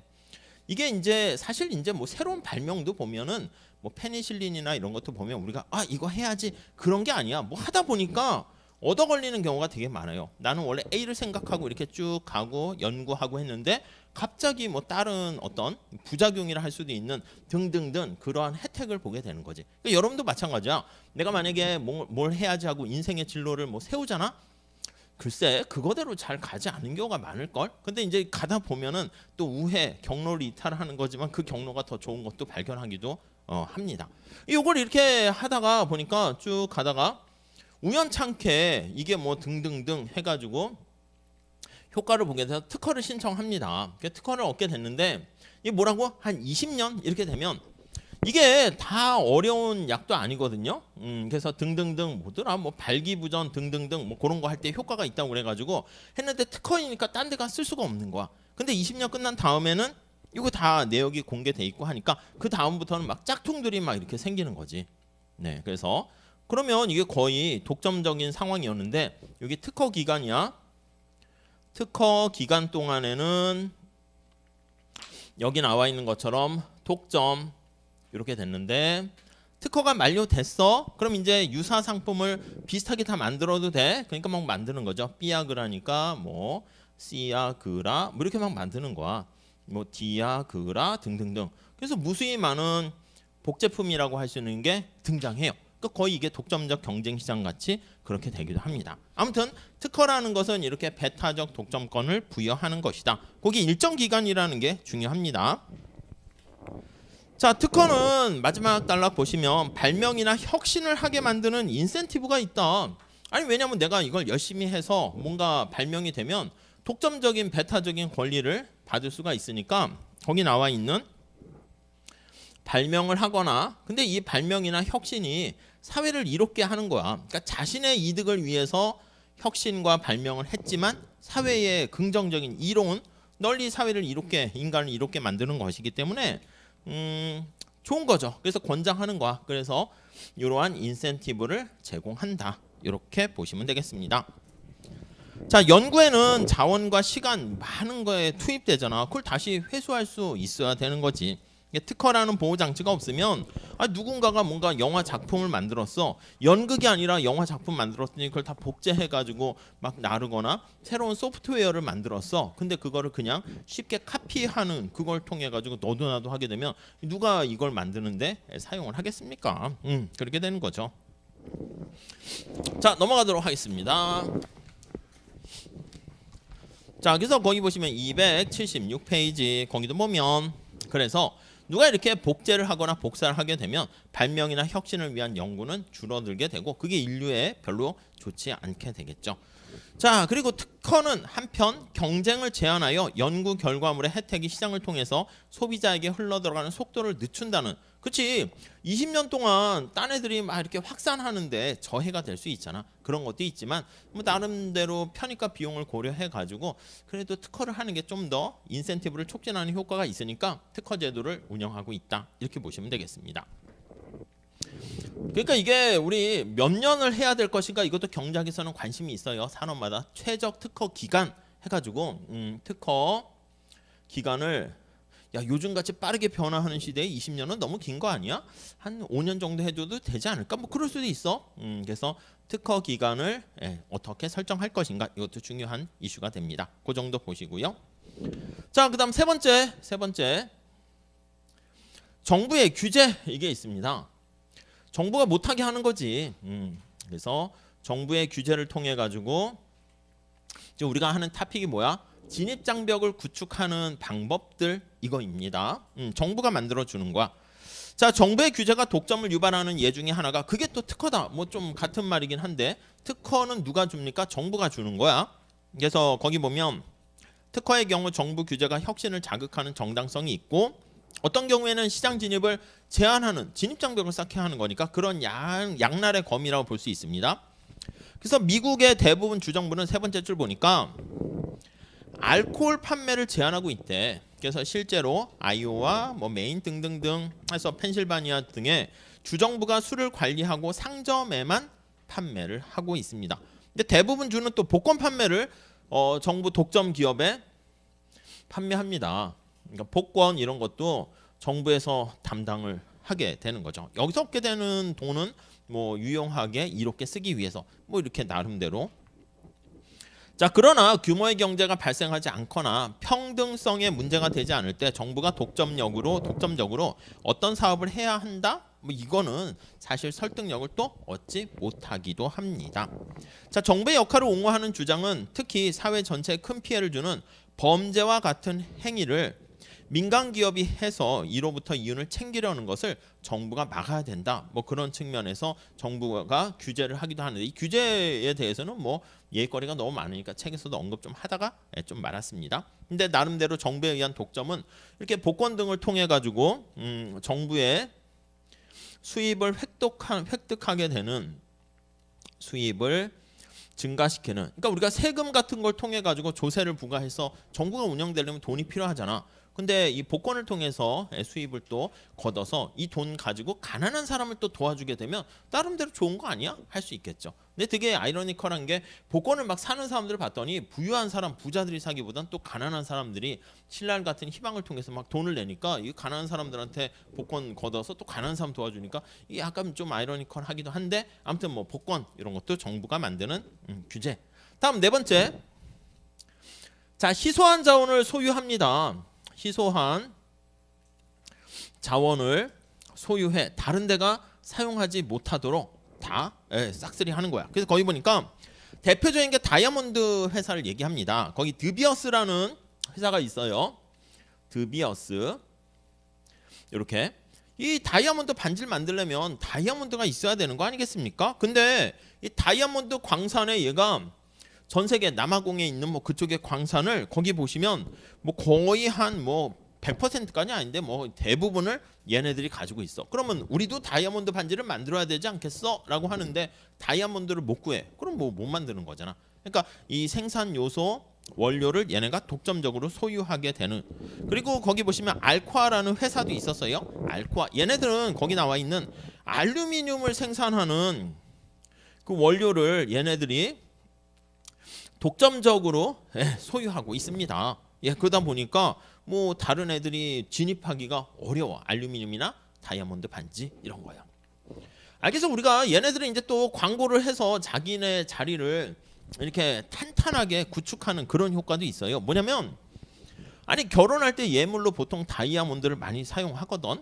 이게 이제 사실 이제 뭐 새로운 발명도 보면은 뭐 페니실린이나 이런 것도 보면 우리가 아 이거 해야지 그런 게 아니야. 뭐 하다 보니까 얻어 걸리는 경우가 되게 많아요. 나는 원래 A를 생각하고 이렇게 쭉 가고 연구하고 했는데 갑자기 뭐 다른 어떤 부작용이라 할 수도 있는 등등등 그러한 혜택을 보게 되는 거지. 그러니까 여러분도 마찬가지야. 내가 만약에 뭘 해야지 하고 인생의 진로를 뭐 세우잖아. 글쎄 그거대로 잘 가지 않은 경우가 많을걸. 근데 이제 가다 보면은 또 우회 경로를 이탈하는 거지만 그 경로가 더 좋은 것도 발견하기도 합니다. 이걸 이렇게 하다가 보니까 쭉 가다가 우연찮게 이게 뭐 등등등 해가지고 효과를 보게 돼서 특허를 신청합니다. 특허를 얻게 됐는데 이게 뭐라고 한 20년 이렇게 되면 이게 다 어려운 약도 아니거든요. 그래서 등등등 뭐더라 뭐 발기부전 등등등 뭐 그런 거 할 때 효과가 있다고 그래가지고 했는데 특허이니까 딴 데가 쓸 수가 없는 거야. 근데 20년 끝난 다음에는 이거 다 내역이 공개돼 있고 하니까 그 다음부터는 막 짝퉁들이 막 이렇게 생기는 거지. 네, 그래서 그러면 이게 거의 독점적인 상황이었는데 여기 특허 기간이야. 특허 기간 동안에는 여기 나와 있는 것처럼 독점 이렇게 됐는데 특허가 만료됐어. 그럼 이제 유사 상품을 비슷하게 다 만들어도 돼. 그러니까 막 만드는 거죠. 삐아그라니까 뭐 씨아그라 뭐 이렇게 막 만드는 거야. 뭐 디아그라 등등등. 그래서 무수히 많은 복제품이라고 할 수 있는 게 등장해요. 거의 이게 독점적 경쟁 시장 같이 그렇게 되기도 합니다. 아무튼 특허라는 것은 이렇게 배타적 독점권을 부여하는 것이다. 거기 일정 기간이라는 게 중요합니다. 자, 특허는 마지막 단락 보시면 발명이나 혁신을 하게 만드는 인센티브가 있다. 아니 왜냐면 내가 이걸 열심히 해서 뭔가 발명이 되면 독점적인 배타적인 권리를 받을 수가 있으니까 거기 나와 있는 발명을 하거나 근데 이 발명이나 혁신이 사회를 이롭게 하는 거야. 그러니까 자신의 이득을 위해서 혁신과 발명을 했지만 사회의 긍정적인 이로운 널리 사회를 이롭게 인간을 이롭게 만드는 것이기 때문에 좋은 거죠. 그래서 권장하는 거야. 그래서 이러한 인센티브를 제공한다. 이렇게 보시면 되겠습니다. 자, 연구에는 자원과 시간 많은 거에 투입되잖아. 그걸 다시 회수할 수 있어야 되는 거지. 특허라는 보호 장치가 없으면 누군가가 뭔가 영화 작품을 만들었어. 연극이 아니라 영화 작품 만들었더니 그걸 다 복제해 가지고 막 나르거나 새로운 소프트웨어를 만들었어. 근데 그거를 그냥 쉽게 카피하는 그걸 통해 가지고 너도 나도 하게 되면 누가 이걸 만드는데 사용을 하겠습니까? 그렇게 되는 거죠. 자, 넘어가도록 하겠습니다. 자, 그래서 거기 보시면 276페이지 거기도 보면 그래서 누가 이렇게 복제를 하거나 복사를 하게 되면 발명이나 혁신을 위한 연구는 줄어들게 되고 그게 인류에 별로 좋지 않게 되겠죠. 자, 그리고 특허는 한편 경쟁을 제한하여 연구 결과물의 혜택이 시장을 통해서 소비자에게 흘러들어가는 속도를 늦춘다는 그치 20년 동안 딴 애들이 막 이렇게 확산하는데 저해가 될 수 있잖아. 그런 것도 있지만 뭐 나름대로 편익과 비용을 고려해 가지고 그래도 특허를 하는 게 좀 더 인센티브를 촉진하는 효과가 있으니까 특허 제도를 운영하고 있다. 이렇게 보시면 되겠습니다. 그러니까 이게 우리 몇 년을 해야 될 것인가 이것도 경제학에서는 관심이 있어요. 산업마다 최적 특허 기간 해가지고 특허 기간을 야 요즘같이 빠르게 변화하는 시대에 20년은 너무 긴 거 아니야? 한 5년 정도 해줘도 되지 않을까? 뭐 그럴 수도 있어. 그래서 특허 기간을 어떻게 설정할 것인가 이것도 중요한 이슈가 됩니다. 그 정도 보시고요. 자, 그다음 세 번째 정부의 규제 이게 있습니다. 정부가 못하게 하는 거지. 그래서 정부의 규제를 통해 가지고 지금 우리가 하는 토픽이 뭐야? 진입장벽을 구축하는 방법들 이거입니다. 정부가 만들어 주는 거야. 자, 정부의 규제가 독점을 유발하는 예 중에 하나가 그게 또 특허다. 뭐 좀 같은 말이긴 한데 특허는 누가 줍니까? 정부가 주는 거야. 그래서 거기 보면 특허의 경우 정부 규제가 혁신을 자극하는 정당성이 있고 어떤 경우에는 시장 진입을 제한하는 진입장벽을 쌓게 하는 거니까 그런 양날의 검이라고 볼 수 있습니다. 그래서 미국의 대부분 주정부는 세 번째 줄 보니까 알코올 판매를 제한하고 있대. 그래서 실제로 아이오와 뭐 메인 등등등 해서 펜실바니아 등의 주정부가 술을 관리하고 상점에만 판매를 하고 있습니다. 근데 대부분 주는 또 복권 판매를 정부 독점 기업에 판매합니다. 그러니까 복권 이런 것도 정부에서 담당을 하게 되는 거죠. 여기서 얻게 되는 돈은 뭐 유용하게 이롭게 쓰기 위해서 뭐 이렇게 나름대로. 자, 그러나 규모의 경제가 발생하지 않거나 평등성에 문제가 되지 않을 때 정부가 독점적으로 어떤 사업을 해야 한다? 뭐 이거는 사실 설득력을 또 얻지 못하기도 합니다. 자, 정부의 역할을 옹호하는 주장은 특히 사회 전체에 큰 피해를 주는 범죄와 같은 행위를 민간 기업이 해서 이로부터 이윤을 챙기려는 것을 정부가 막아야 된다. 뭐 그런 측면에서 정부가 규제를 하기도 하는데 이 규제에 대해서는 뭐 예거리가 너무 많으니까 책에서도 언급 좀 하다가 좀 말았습니다. 근데 나름대로 정부에 의한 독점은 이렇게 복권 등을 통해 가지고 정부의 수입을 획득하게 되는 수입을 증가시키는 그러니까 우리가 세금 같은 걸 통해 가지고 조세를 부과해서 정부가 운영되려면 돈이 필요하잖아. 근데 이 복권을 통해서 수입을 또 걷어서 이 돈 가지고 가난한 사람을 또 도와주게 되면 나름대로 좋은 거 아니야? 할 수 있겠죠. 근데 되게 아이러니컬한 게 복권을 막 사는 사람들을 봤더니 부유한 사람, 부자들이 사기보단 또 가난한 사람들이 신랄 같은 희망을 통해서 막 돈을 내니까 이 가난한 사람들한테 복권 걷어서 또 가난한 사람 도와주니까 이게 약간 좀 아이러니컬하기도 한데 아무튼 뭐 복권 이런 것도 정부가 만드는 규제. 다음 네 번째. 자, 희소한 자원을 소유합니다. 희소한 자원을 소유해 다른 데가 사용하지 못하도록 다 싹쓸이 하는 거야. 그래서 거기 보니까 대표적인 게 다이아몬드 회사를 얘기합니다. 거기 드비어스라는 회사가 있어요. 드비어스 이렇게 이 다이아몬드 반지를 만들려면 다이아몬드가 있어야 되는 거 아니겠습니까? 근데 이 다이아몬드 광산에 얘가 전 세계 남아공에 있는 뭐 그쪽의 광산을 거기 보시면 뭐 거의 한 뭐 100%까지 아닌데 뭐 대부분을 얘네들이 가지고 있어. 그러면 우리도 다이아몬드 반지를 만들어야 되지 않겠어? 라고 하는데 다이아몬드를 못 구해. 그럼 뭐 못 만드는 거잖아. 그러니까 이 생산 요소 원료를 얘네가 독점적으로 소유하게 되는. 그리고 거기 보시면 알코아라는 회사도 있었어요. 알코아. 얘네들은 거기 나와 있는 알루미늄을 생산하는 그 원료를 얘네들이 독점적으로 소유하고 있습니다. 그러다 보니까 뭐 다른 애들이 진입하기가 어려워. 알루미늄이나 다이아몬드 반지 이런 거야. 그래서 우리가 얘네들은 이제 또 광고를 해서 자기네 자리를 이렇게 탄탄하게 구축하는 그런 효과도 있어요. 뭐냐면 아니 결혼할 때 예물로 보통 다이아몬드를 많이 사용하거든.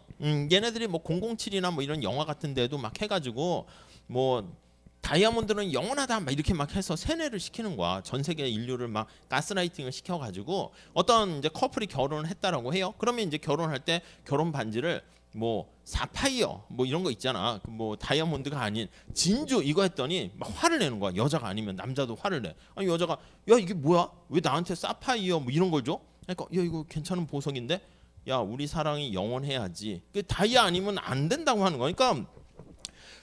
얘네들이 뭐 007이나 뭐 이런 영화 같은 데도 막 해가지고 뭐 다이아몬드는 영원하다 막 이렇게 막 해서 세뇌를 시키는 거야. 전 세계 인류를 막 가스라이팅을 시켜가지고 어떤 이제 커플이 결혼을 했다라고 해요. 그러면 이제 결혼할 때 결혼 반지를 뭐 사파이어 뭐 이런 거 있잖아. 뭐 다이아몬드가 아닌 진주 이거 했더니 막 화를 내는 거야. 여자가 아니면 남자도 화를 내. 아니 여자가 야 이게 뭐야? 왜 나한테 사파이어 뭐 이런 걸 줘? 그러니까 야 이거 괜찮은 보석인데 야 우리 사랑이 영원해야지. 그 다이아 아니면 안 된다고 하는 거니까.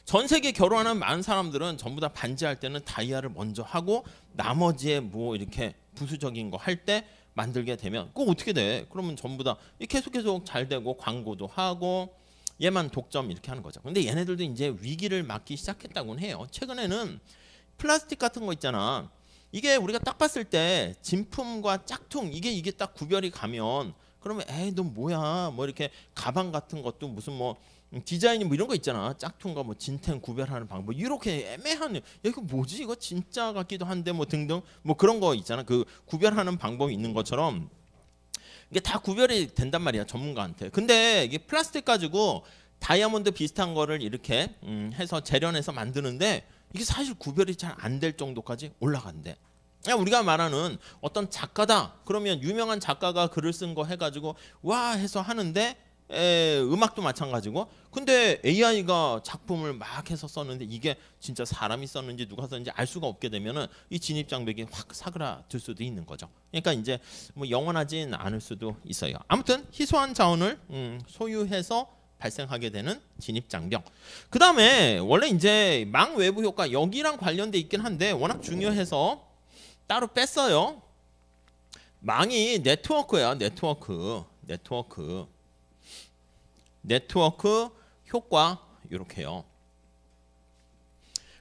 전 세계 결혼하는 많은 사람들은 전부 다 반지할 때는 다이아를 먼저 하고 나머지에 뭐 이렇게 부수적인 거 할 때 만들게 되면 그거 어떻게 돼? 그러면 전부 다 계속 잘 되고 광고도 하고 얘만 독점 이렇게 하는 거죠. 근데 얘네들도 이제 위기를 맞기 시작했다고는 해요. 최근에는 플라스틱 같은 거 있잖아. 이게 우리가 딱 봤을 때 진품과 짝퉁 이게 딱 구별이 가면 그러면 에이 너 뭐야 뭐 이렇게 가방 같은 것도 무슨 뭐 디자인이 뭐 이런 거 있잖아. 짝퉁과 뭐 진텐 구별하는 방법 이렇게 애매한 야 이거 뭐지 이거 진짜 같기도 한데 뭐 등등 뭐 그런 거 있잖아. 그 구별하는 방법이 있는 것처럼 이게 다 구별이 된단 말이야 전문가한테. 근데 이게 플라스틱 가지고 다이아몬드 비슷한 거를 이렇게 해서 재련해서 만드는데 이게 사실 구별이 잘 안 될 정도까지 올라간대. 우리가 말하는 어떤 작가다 그러면 유명한 작가가 글을 쓴 거 해가지고 와 해서 하는데 음악도 마찬가지고 근데 AI가 작품을 막 해서 썼는데 이게 진짜 사람이 썼는지 누가 썼는지 알 수가 없게 되면은 이 진입장벽이 확 사그라들 수도 있는 거죠. 그러니까 이제 뭐 영원하진 않을 수도 있어요. 아무튼 희소한 자원을 소유해서 발생하게 되는 진입장벽. 그 다음에 원래 이제 망 외부 효과 여기랑 관련돼 있긴 한데 워낙 중요해서 따로 뺐어요. 망이 네트워크야. 네트워크 효과 이렇게요.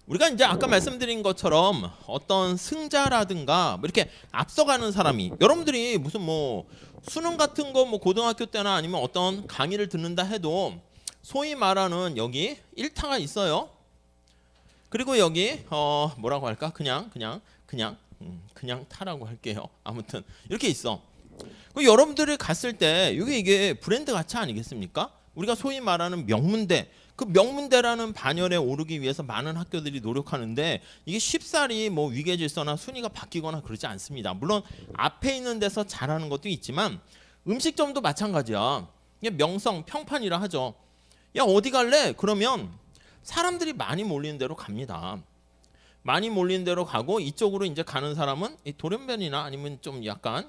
우리가 이제 아까 말씀드린 것처럼 어떤 승자라든가 뭐 이렇게 앞서가는 사람이 여러분들이 무슨 뭐 수능 같은 거 뭐 고등학교 때나 아니면 어떤 강의를 듣는다 해도 소위 말하는 여기 1타가 있어요. 그리고 여기 뭐라고 할까? 그냥 타라고 할게요. 아무튼 이렇게 있어. 여러분들이 갔을 때 이게 브랜드 가치 아니겠습니까? 우리가 소위 말하는 명문대, 그 명문대라는 반열에 오르기 위해서 많은 학교들이 노력하는데 이게 쉽사리 뭐 위계질서나 순위가 바뀌거나 그러지 않습니다. 물론 앞에 있는 데서 잘하는 것도 있지만 음식점도 마찬가지야. 이게 명성, 평판이라 하죠. 야 어디 갈래? 그러면 사람들이 많이 몰리는 데로 갑니다. 많이 몰리는 데로 가고 이쪽으로 이제 가는 사람은 이 돌연변이나 아니면 좀 약간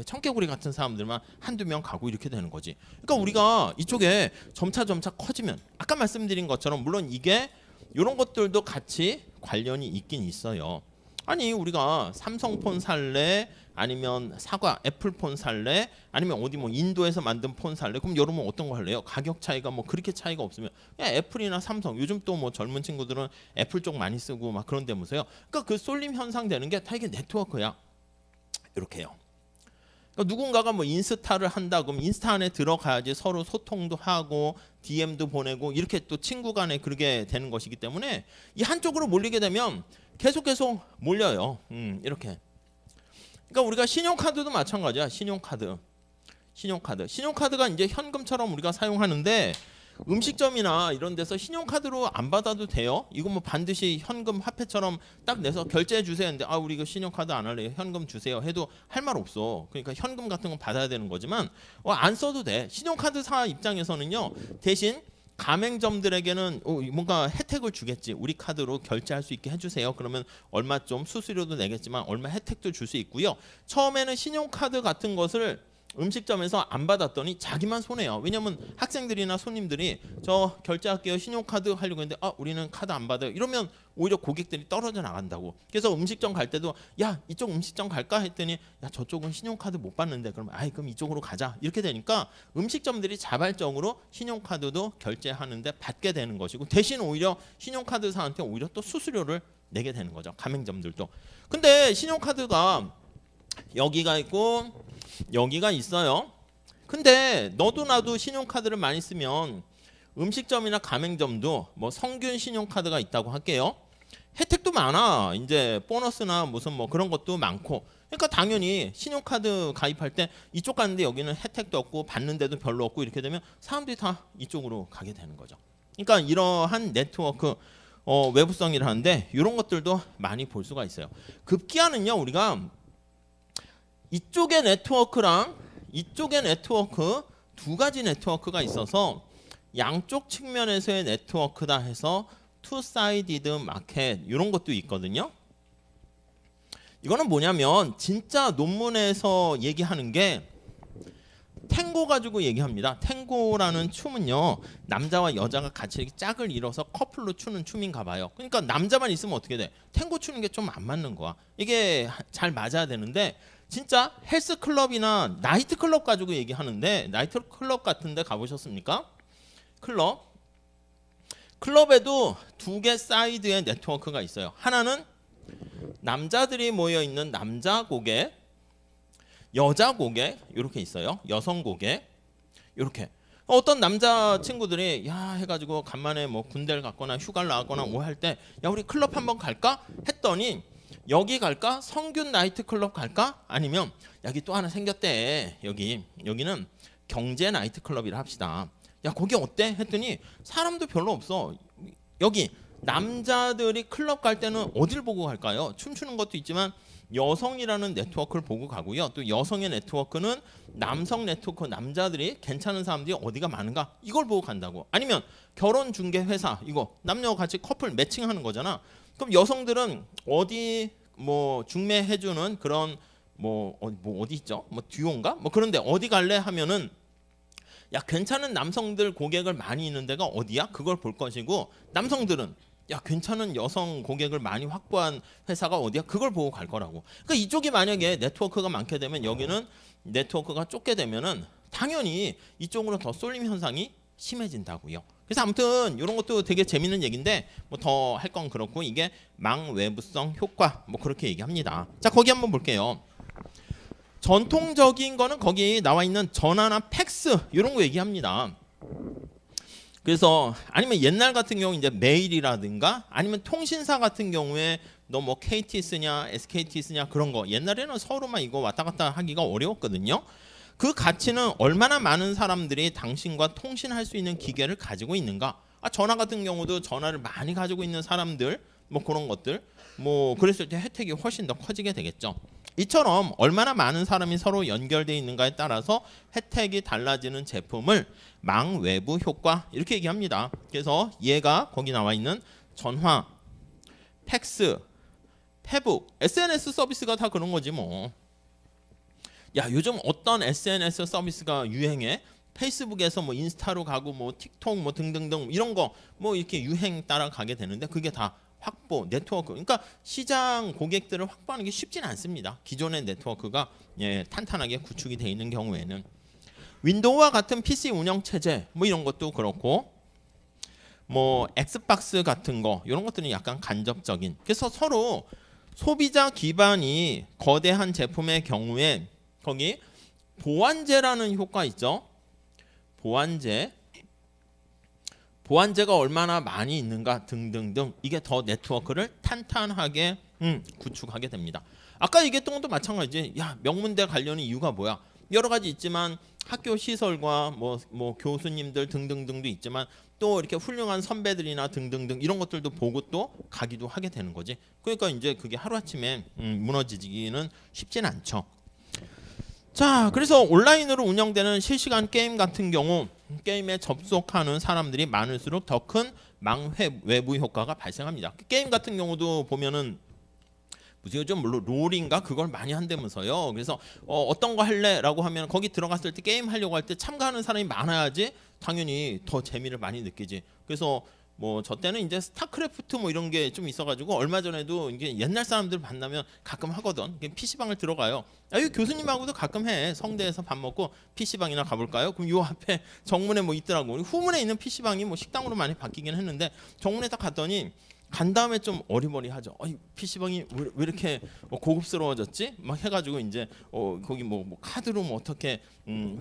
청개구리 같은 사람들만 한두 명 가고 이렇게 되는 거지. 그러니까 우리가 이쪽에 점차 커지면 아까 말씀드린 것처럼 물론 이게 이런 것들도 같이 관련이 있긴 있어요. 아니 우리가 삼성폰 살래 아니면 사과 애플폰 살래 아니면 어디 뭐 인도에서 만든 폰 살래 그럼 여러분 어떤 거 할래요? 가격 차이가 뭐 그렇게 차이가 없으면 그냥 애플이나 삼성 요즘 또 뭐 젊은 친구들은 애플 쪽 많이 쓰고 막 그런데면서요. 그러니까 그 쏠림 현상 되는 게 다 이게 네트워크야. 이렇게요. 그러니까 누군가가 뭐 인스타를 한다 그럼 인스타 안에 들어가야지 서로 소통도 하고 DM도 보내고 이렇게 또 친구 간에 그렇게 되는 것이기 때문에 이 한쪽으로 몰리게 되면 계속 몰려요. 이렇게. 그러니까 우리가 신용카드도 마찬가지야. 신용카드가 이제 현금처럼 우리가 사용하는데 음식점이나 이런 데서 신용카드로 안 받아도 돼요. 이거 뭐 반드시 현금 화폐처럼 딱 내서 결제해 주세요 했는데 아 우리 이거 신용카드 안 할래요. 현금 주세요 해도 할 말 없어. 그러니까 현금 같은 건 받아야 되는 거지만 안 써도 돼. 신용카드사 입장에서는요. 대신 가맹점들에게는 뭔가 혜택을 주겠지. 우리 카드로 결제할 수 있게 해주세요. 그러면 얼마 좀 수수료도 내겠지만 얼마 혜택도 줄 수 있고요. 처음에는 신용카드 같은 것을 음식점에서 안 받았더니 자기만 손해요. 왜냐면 학생들이나 손님들이 저 결제할게요 신용카드 하려고 했는데 우리는 카드 안 받아요. 이러면 오히려 고객들이 떨어져 나간다고. 그래서 음식점 갈 때도 야 이쪽 음식점 갈까 했더니 야 저쪽은 신용카드 못 받는데 그러면 그럼 이쪽으로 가자. 이렇게 되니까 음식점들이 자발적으로 신용카드도 결제하는데 받게 되는 것이고 대신 오히려 신용카드사한테 오히려 또 수수료를 내게 되는 거죠. 가맹점들도. 근데 신용카드가 여기가 있고 여기가 있어요. 근데 너도 나도 신용카드를 많이 쓰면 음식점이나 가맹점도 뭐 성균 신용카드가 있다고 할게요. 혜택도 많아. 이제 보너스나 무슨 뭐 그런 것도 많고. 그러니까 당연히 신용카드 가입할 때 이쪽 가는데 여기는 혜택도 없고 받는데도 별로 없고 이렇게 되면 사람들이 다 이쪽으로 가게 되는 거죠. 그러니까 이러한 네트워크 외부성이라는데 이런 것들도 많이 볼 수가 있어요. 급기야는요 우리가 이쪽의 네트워크랑 이쪽의 네트워크 두 가지 네트워크가 있어서 양쪽 측면에서의 네트워크다 해서 투사이디드 마켓 이런 것도 있거든요. 이거는 뭐냐면 진짜 논문에서 얘기하는 게 탱고 가지고 얘기합니다. 탱고라는 춤은요 남자와 여자가 같이 이렇게 짝을 이뤄서 커플로 추는 춤인가 봐요. 그러니까 남자만 있으면 어떻게 돼? 탱고 추는 게 좀 안 맞는 거야. 이게 잘 맞아야 되는데 진짜 헬스클럽이나 나이트클럽 가지고 얘기하는데 나이트클럽 같은 데 가보셨습니까? 클럽에도 두 개 사이드의 네트워크가 있어요. 하나는 남자들이 모여있는 남자 고객, 여자 고객 이렇게 있어요. 여성 고객 이렇게. 어떤 남자 친구들이 야 해가지고 간만에 뭐 군대를 갔거나 휴가를 나갔거나 뭐 할 때 야 우리 클럽 한번 갈까? 했더니 여기 갈까? 성균 나이트클럽 갈까? 아니면 여기 또 하나 생겼대. 여기는 경제 나이트클럽이라 합시다. 야 거기 어때? 했더니 사람도 별로 없어. 여기 남자들이 클럽 갈 때는 어딜 보고 갈까요? 춤추는 것도 있지만 여성이라는 네트워크를 보고 가고요. 또 여성의 네트워크는 남성 네트워크, 남자들이 괜찮은 사람들이 어디가 많은가 이걸 보고 간다고. 아니면 결혼 중개 회사 이거 남녀 같이 커플 매칭하는 거잖아. 그럼 여성들은 어디 뭐 중매해주는 그런 뭐 어디 있죠? 뭐 듀오인가? 뭐 그런데 어디 갈래 하면은 야 괜찮은 남성들 고객을 많이 있는 데가 어디야? 그걸 볼 것이고 남성들은 야 괜찮은 여성 고객을 많이 확보한 회사가 어디야? 그걸 보고 갈 거라고. 그러니까 이쪽이 만약에 네트워크가 많게 되면 여기는 네트워크가 좁게 되면은 당연히 이쪽으로 더 쏠림 현상이 심해진다고요. 그래서 아무튼 이런 것도 되게 재밌는 얘기인데 뭐 더 할 건 그렇고 이게 망외부성 효과 뭐 그렇게 얘기합니다. 자 거기 한번 볼게요. 전통적인 거는 거기 나와 있는 전화나 팩스 이런 거 얘기합니다. 그래서 아니면 옛날 같은 경우 이제 메일이라든가 아니면 통신사 같은 경우에 너 뭐 KT 쓰냐 SKT 쓰냐 그런 거 옛날에는 서로만 이거 왔다 갔다 하기가 어려웠거든요. 그 가치는 얼마나 많은 사람들이 당신과 통신할 수 있는 기계를 가지고 있는가. 전화 같은 경우도 전화를 많이 가지고 있는 사람들 뭐 그런 것들 뭐 그랬을 때 혜택이 훨씬 더 커지게 되겠죠. 이처럼 얼마나 많은 사람이 서로 연결되어 있는가에 따라서 혜택이 달라지는 제품을 망외부 효과 이렇게 얘기합니다. 그래서 얘가 거기 나와 있는 전화, 팩스, 페북, SNS 서비스가 다 그런 거지 뭐. 야 요즘 어떤 SNS 서비스가 유행해? 페이스북에서 뭐 인스타로 가고 뭐 틱톡 뭐 등등등 이런 거 뭐 이렇게 유행 따라가게 되는데 그게 다 확보, 네트워크. 그러니까 시장 고객들을 확보하는 게 쉽진 않습니다. 기존의 네트워크가 탄탄하게 구축이 돼 있는 경우에는. 윈도우와 같은 PC 운영 체제 뭐 이런 것도 그렇고 뭐 엑스박스 같은 거 이런 것들은 약간 간접적인. 그래서 서로 소비자 기반이 거대한 제품의 경우에 거기 보완제라는 효과 있죠. 보완제가 얼마나 많이 있는가 등등등 이게 더 네트워크를 탄탄하게 구축하게 됩니다. 아까 얘기했던 것도 마찬가지지. 야 명문대 가려는 이유가 뭐야? 여러 가지 있지만 학교 시설과 뭐 교수님들 등등등도 있지만 또 이렇게 훌륭한 선배들이나 등등등 이런 것들도 보고 또 가기도 하게 되는 거지. 그러니까 이제 그게 하루아침에 무너지기는 쉽진 않죠. 자, 그래서 온라인으로 운영되는 실시간 게임 같은 경우 게임에 접속하는 사람들이 많을수록 더 큰 외부 효과가 발생합니다. 게임 같은 경우도 보면은 무슨 요즘 롤인가 그걸 많이 한다면서요. 그래서 어떤 거 할래라고 하면 거기 들어갔을 때 게임 하려고 할 때 참가하는 사람이 많아야지 당연히 더 재미를 많이 느끼지. 그래서 뭐 저 때는 이제 스타크래프트 뭐 이런 게 좀 있어가지고 얼마 전에도 이게 옛날 사람들 만나면 가끔 하거든. PC방을 들어가요. 이 교수님하고도 가끔 해. 성대에서 밥 먹고 PC방이나 가볼까요? 그럼 요 앞에 정문에 뭐 있더라고. 후문에 있는 PC방이 뭐 식당으로 많이 바뀌긴 했는데 정문에 딱 갔더니 간 다음에 좀 어리버리하죠. PC방이 왜 이렇게 고급스러워졌지? 막 해가지고 이제 거기 뭐 카드로 뭐 어떻게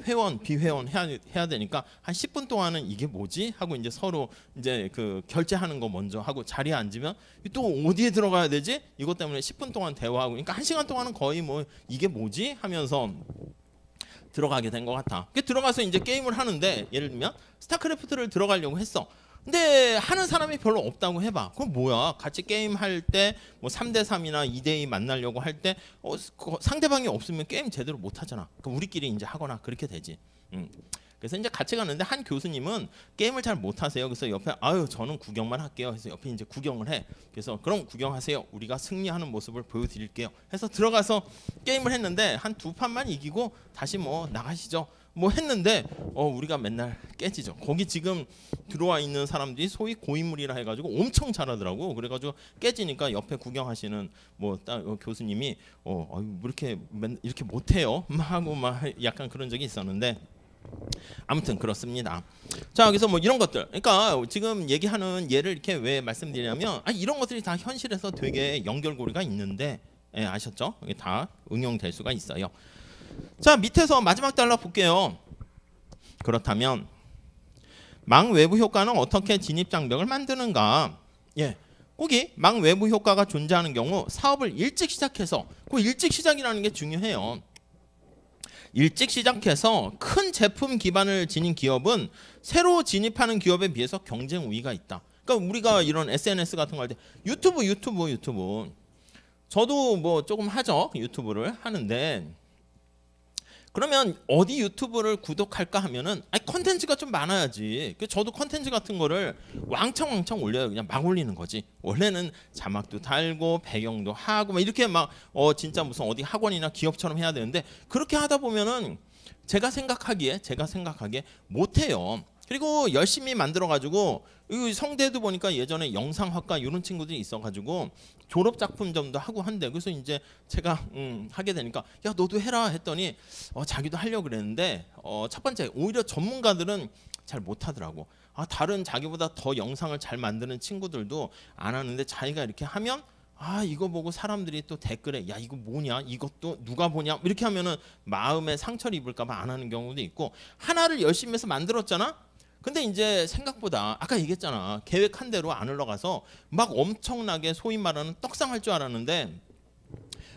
회원 비회원 해야 되니까 한 10분 동안은 이게 뭐지? 하고 이제 서로 이제 그 결제하는 거 먼저 하고 자리에 앉으면 또 어디에 들어가야 되지? 이것 때문에 10분 동안 대화하고 그러니까 1시간 동안은 거의 뭐 이게 뭐지? 하면서 들어가게 된 것 같아. 들어가서 이제 게임을 하는데 예를 들면 스타크래프트를 들어가려고 했어. 근데 하는 사람이 별로 없다고 해봐. 그럼 뭐야? 같이 게임 할 때 뭐 3대3이나 2대2 만나려고 할 때 상대방이 없으면 게임 제대로 못 하잖아. 그럼 우리끼리 이제 하거나 그렇게 되지. 그래서 이제 같이 갔는데 한 교수님은 게임을 잘 못하세요. 그래서 옆에 저는 구경만 할게요. 그래서 옆에 이제 구경을 해. 그래서 그럼 구경하세요. 우리가 승리하는 모습을 보여드릴게요. 해서 들어가서 게임을 했는데 한 2판만 이기고 다시 뭐 나가시죠. 뭐 했는데 우리가 맨날 깨지죠. 거기 지금 들어와 있는 사람들이 소위 고인물이라 해가지고 엄청 잘하더라고. 그래가지고 깨지니까 옆에 구경하시는 뭐 교수님이 왜 이렇게 못해요? 하고 막 약간 그런 적이 있었는데 아무튼 그렇습니다. 자, 그래서 뭐 이런 것들, 그러니까 지금 얘기하는 예를 이렇게 왜 말씀드리냐면 이런 것들이 다 현실에서 되게 연결고리가 있는데 아셨죠? 이게 다 응용될 수가 있어요. 자, 밑에서 마지막 달러 볼게요. 그렇다면 망 외부 효과는 어떻게 진입 장벽을 만드는가? 거기 망 외부 효과가 존재하는 경우 사업을 일찍 시작해서 그 일찍 시작이라는 게 중요해요. 일찍 시작해서 큰 제품 기반을 지닌 기업은 새로 진입하는 기업에 비해서 경쟁 우위가 있다. 그러니까 우리가 이런 SNS 같은 거 할 때 유튜브 저도 뭐 조금 하죠. 유튜브를 하는데 그러면 어디 유튜브를 구독할까 하면은 컨텐츠가 좀 많아야지. 저도 컨텐츠 같은 거를 왕창 올려요. 그냥 막 올리는 거지. 원래는 자막도 달고 배경도 하고 막 이렇게 막 진짜 무슨 어디 학원이나 기업처럼 해야 되는데 그렇게 하다 보면은 제가 생각하기에 못해요. 그리고 열심히 만들어가지고 성대도 보니까 예전에 영상학과 이런 친구들이 있어가지고 졸업작품점도 하고 한대. 그래서 이제 제가 하게 되니까 야 너도 해라 했더니 자기도 하려고 그랬는데 첫 번째 오히려 전문가들은 잘 못하더라고. 다른 자기보다 더 영상을 잘 만드는 친구들도 안 하는데 자기가 이렇게 하면 이거 보고 사람들이 또 댓글에 야 이거 뭐냐 이것도 누가 보냐 이렇게 하면은 마음에 상처를 입을까 봐 안 하는 경우도 있고 하나를 열심히 해서 만들었잖아. 근데 이제 생각보다 아까 얘기했잖아. 계획한 대로 안 흘러가서 막 엄청나게 소위 말하는 떡상할 줄 알았는데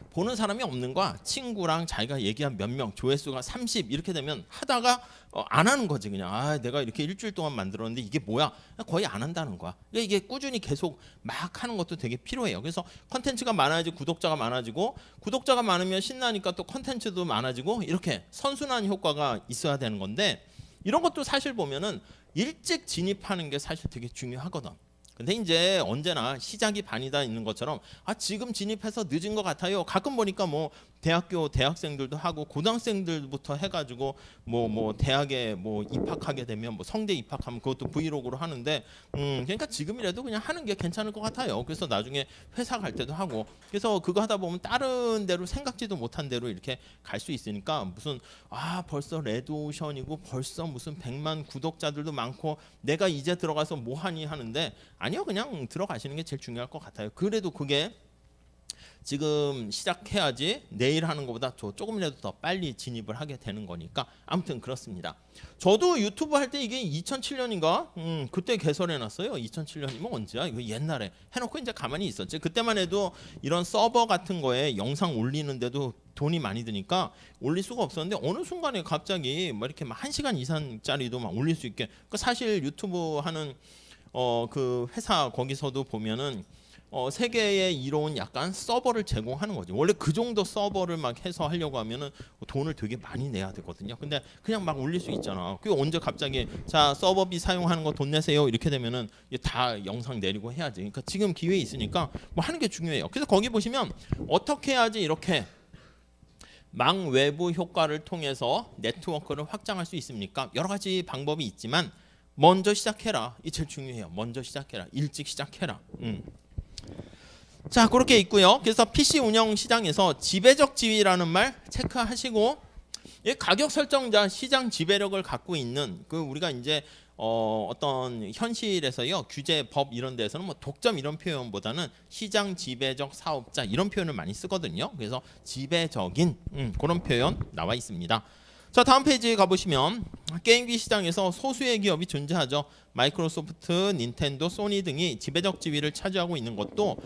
보는 사람이 없는 거야. 친구랑 자기가 얘기한 몇 명 조회수가 30 이렇게 되면 하다가 안 하는 거지. 그냥 내가 이렇게 일주일 동안 만들었는데 이게 뭐야? 거의 안 한다는 거야. 그러니까 이게 꾸준히 계속 막 하는 것도 되게 필요해요. 그래서 컨텐츠가 많아야지 구독자가 많아지고 구독자가 많으면 신나니까 또 컨텐츠도 많아지고 이렇게 선순환 효과가 있어야 되는 건데 이런 것도 사실 보면은 일찍 진입하는 게 사실 되게 중요하거든. 근데 이제 언제나 시작이 반이다 있는 것처럼 지금 진입해서 늦은 것 같아요. 가끔 보니까 뭐 대학생들도 하고 고등학생들부터 해가지고 뭐 대학에 뭐 입학하게 되면 뭐 성대 입학하면 그것도 브이로그로 하는데 그러니까 지금이라도 그냥 하는 게 괜찮을 것 같아요. 그래서 나중에 회사 갈 때도 하고 그래서 그거 하다 보면 다른 데로 생각지도 못한 데로 이렇게 갈 수 있으니까 무슨 벌써 레드오션이고 벌써 무슨 100만 구독자들도 많고 내가 이제 들어가서 뭐 하니 하는데 아니요, 그냥 들어가시는 게 제일 중요할 것 같아요. 그래도 그게 지금 시작해야지 내일 하는 것보다 조금이라도 더 빨리 진입을 하게 되는 거니까 아무튼 그렇습니다. 저도 유튜브 할 때 이게 2007년인가 그때 개설해놨어요. 2007년이면 언제야? 이거 옛날에 해놓고 이제 가만히 있었지. 그때만 해도 이런 서버 같은 거에 영상 올리는데도 돈이 많이 드니까 올릴 수가 없었는데 어느 순간에 갑자기 막 이렇게 막 1시간 이상짜리도 막 올릴 수 있게. 그 사실 유튜브 하는 그 회사 거기서도 보면은 세계에 이로운 약간 서버를 제공하는 거죠. 원래 그 정도 서버를 막 해서 하려고 하면은 돈을 되게 많이 내야 되거든요. 근데 그냥 막 올릴 수 있잖아. 그게 언제 갑자기 자 서버비 사용하는 거 돈 내세요 이렇게 되면은 다 영상 내리고 해야지. 그러니까 지금 기회 있으니까 뭐 하는 게 중요해요. 그래서 거기 보시면 어떻게 해야지 이렇게 망 외부 효과를 통해서 네트워크를 확장할 수 있습니까? 여러 가지 방법이 있지만 먼저 시작해라. 이게 제일 중요해요. 먼저 시작해라. 일찍 시작해라. 자, 그렇게 있고요. 그래서 PC 운영 시장에서 지배적 지위라는 말 체크하시고, 가격 설정자 시장 지배력을 갖고 있는 그 우리가 이제 어떤 현실에서요 규제 법 이런 데서는 뭐 독점 이런 표현보다는 시장 지배적 사업자 이런 표현을 많이 쓰거든요. 그래서 지배적인 그런 표현 나와 있습니다. 자, 다음 페이지에 가보시면 게임기 시장에서 소수의 기업이 존재하죠. 마이크로소프트, 닌텐도, 소니 등이 지배적 지위를 차지하고 있는 것도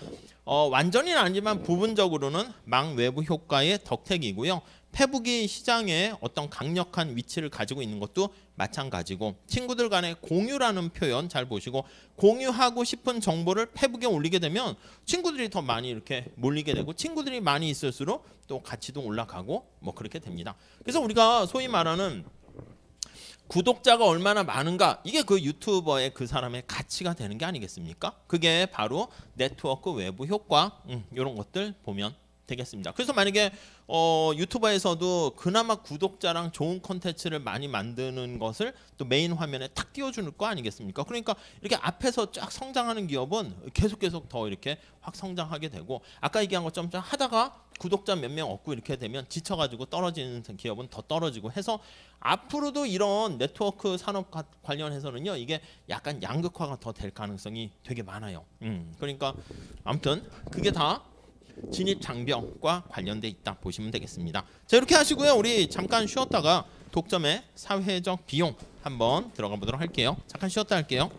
완전히는 아니지만 부분적으로는 망 외부 효과의 덕택이고요. 페북이 시장에 어떤 강력한 위치를 가지고 있는 것도 마찬가지고, 친구들 간의 공유라는 표현 잘 보시고, 공유하고 싶은 정보를 페북에 올리게 되면 친구들이 더 많이 이렇게 몰리게 되고, 친구들이 많이 있을수록 또 가치도 올라가고 뭐 그렇게 됩니다. 그래서 우리가 소위 말하는 구독자가 얼마나 많은가, 이게 그 유튜버의 그 사람의 가치가 되는 게 아니겠습니까? 그게 바로 네트워크 외부 효과 이런 것들 보면 되겠습니다. 그래서 만약에 유튜버에서도 그나마 구독자랑 좋은 콘텐츠를 많이 만드는 것을 또 메인 화면에 탁 띄워주는 거 아니겠습니까? 그러니까 이렇게 앞에서 쫙 성장하는 기업은 계속 더 이렇게 확 성장하게 되고, 아까 얘기한 것처럼 하다가 구독자 몇 명 얻고 이렇게 되면 지쳐가지고 떨어지는 기업은 더 떨어지고 해서 앞으로도 이런 네트워크 산업 관련해서는요 이게 약간 양극화가 더 될 가능성이 되게 많아요. 그러니까 아무튼 그게 다 진입 장벽과 관련돼 있다 보시면 되겠습니다. 자, 이렇게 하시고요. 우리 잠깐 쉬었다가 독점의 사회적 비용 한번 들어가 보도록 할게요. 잠깐 쉬었다 할게요.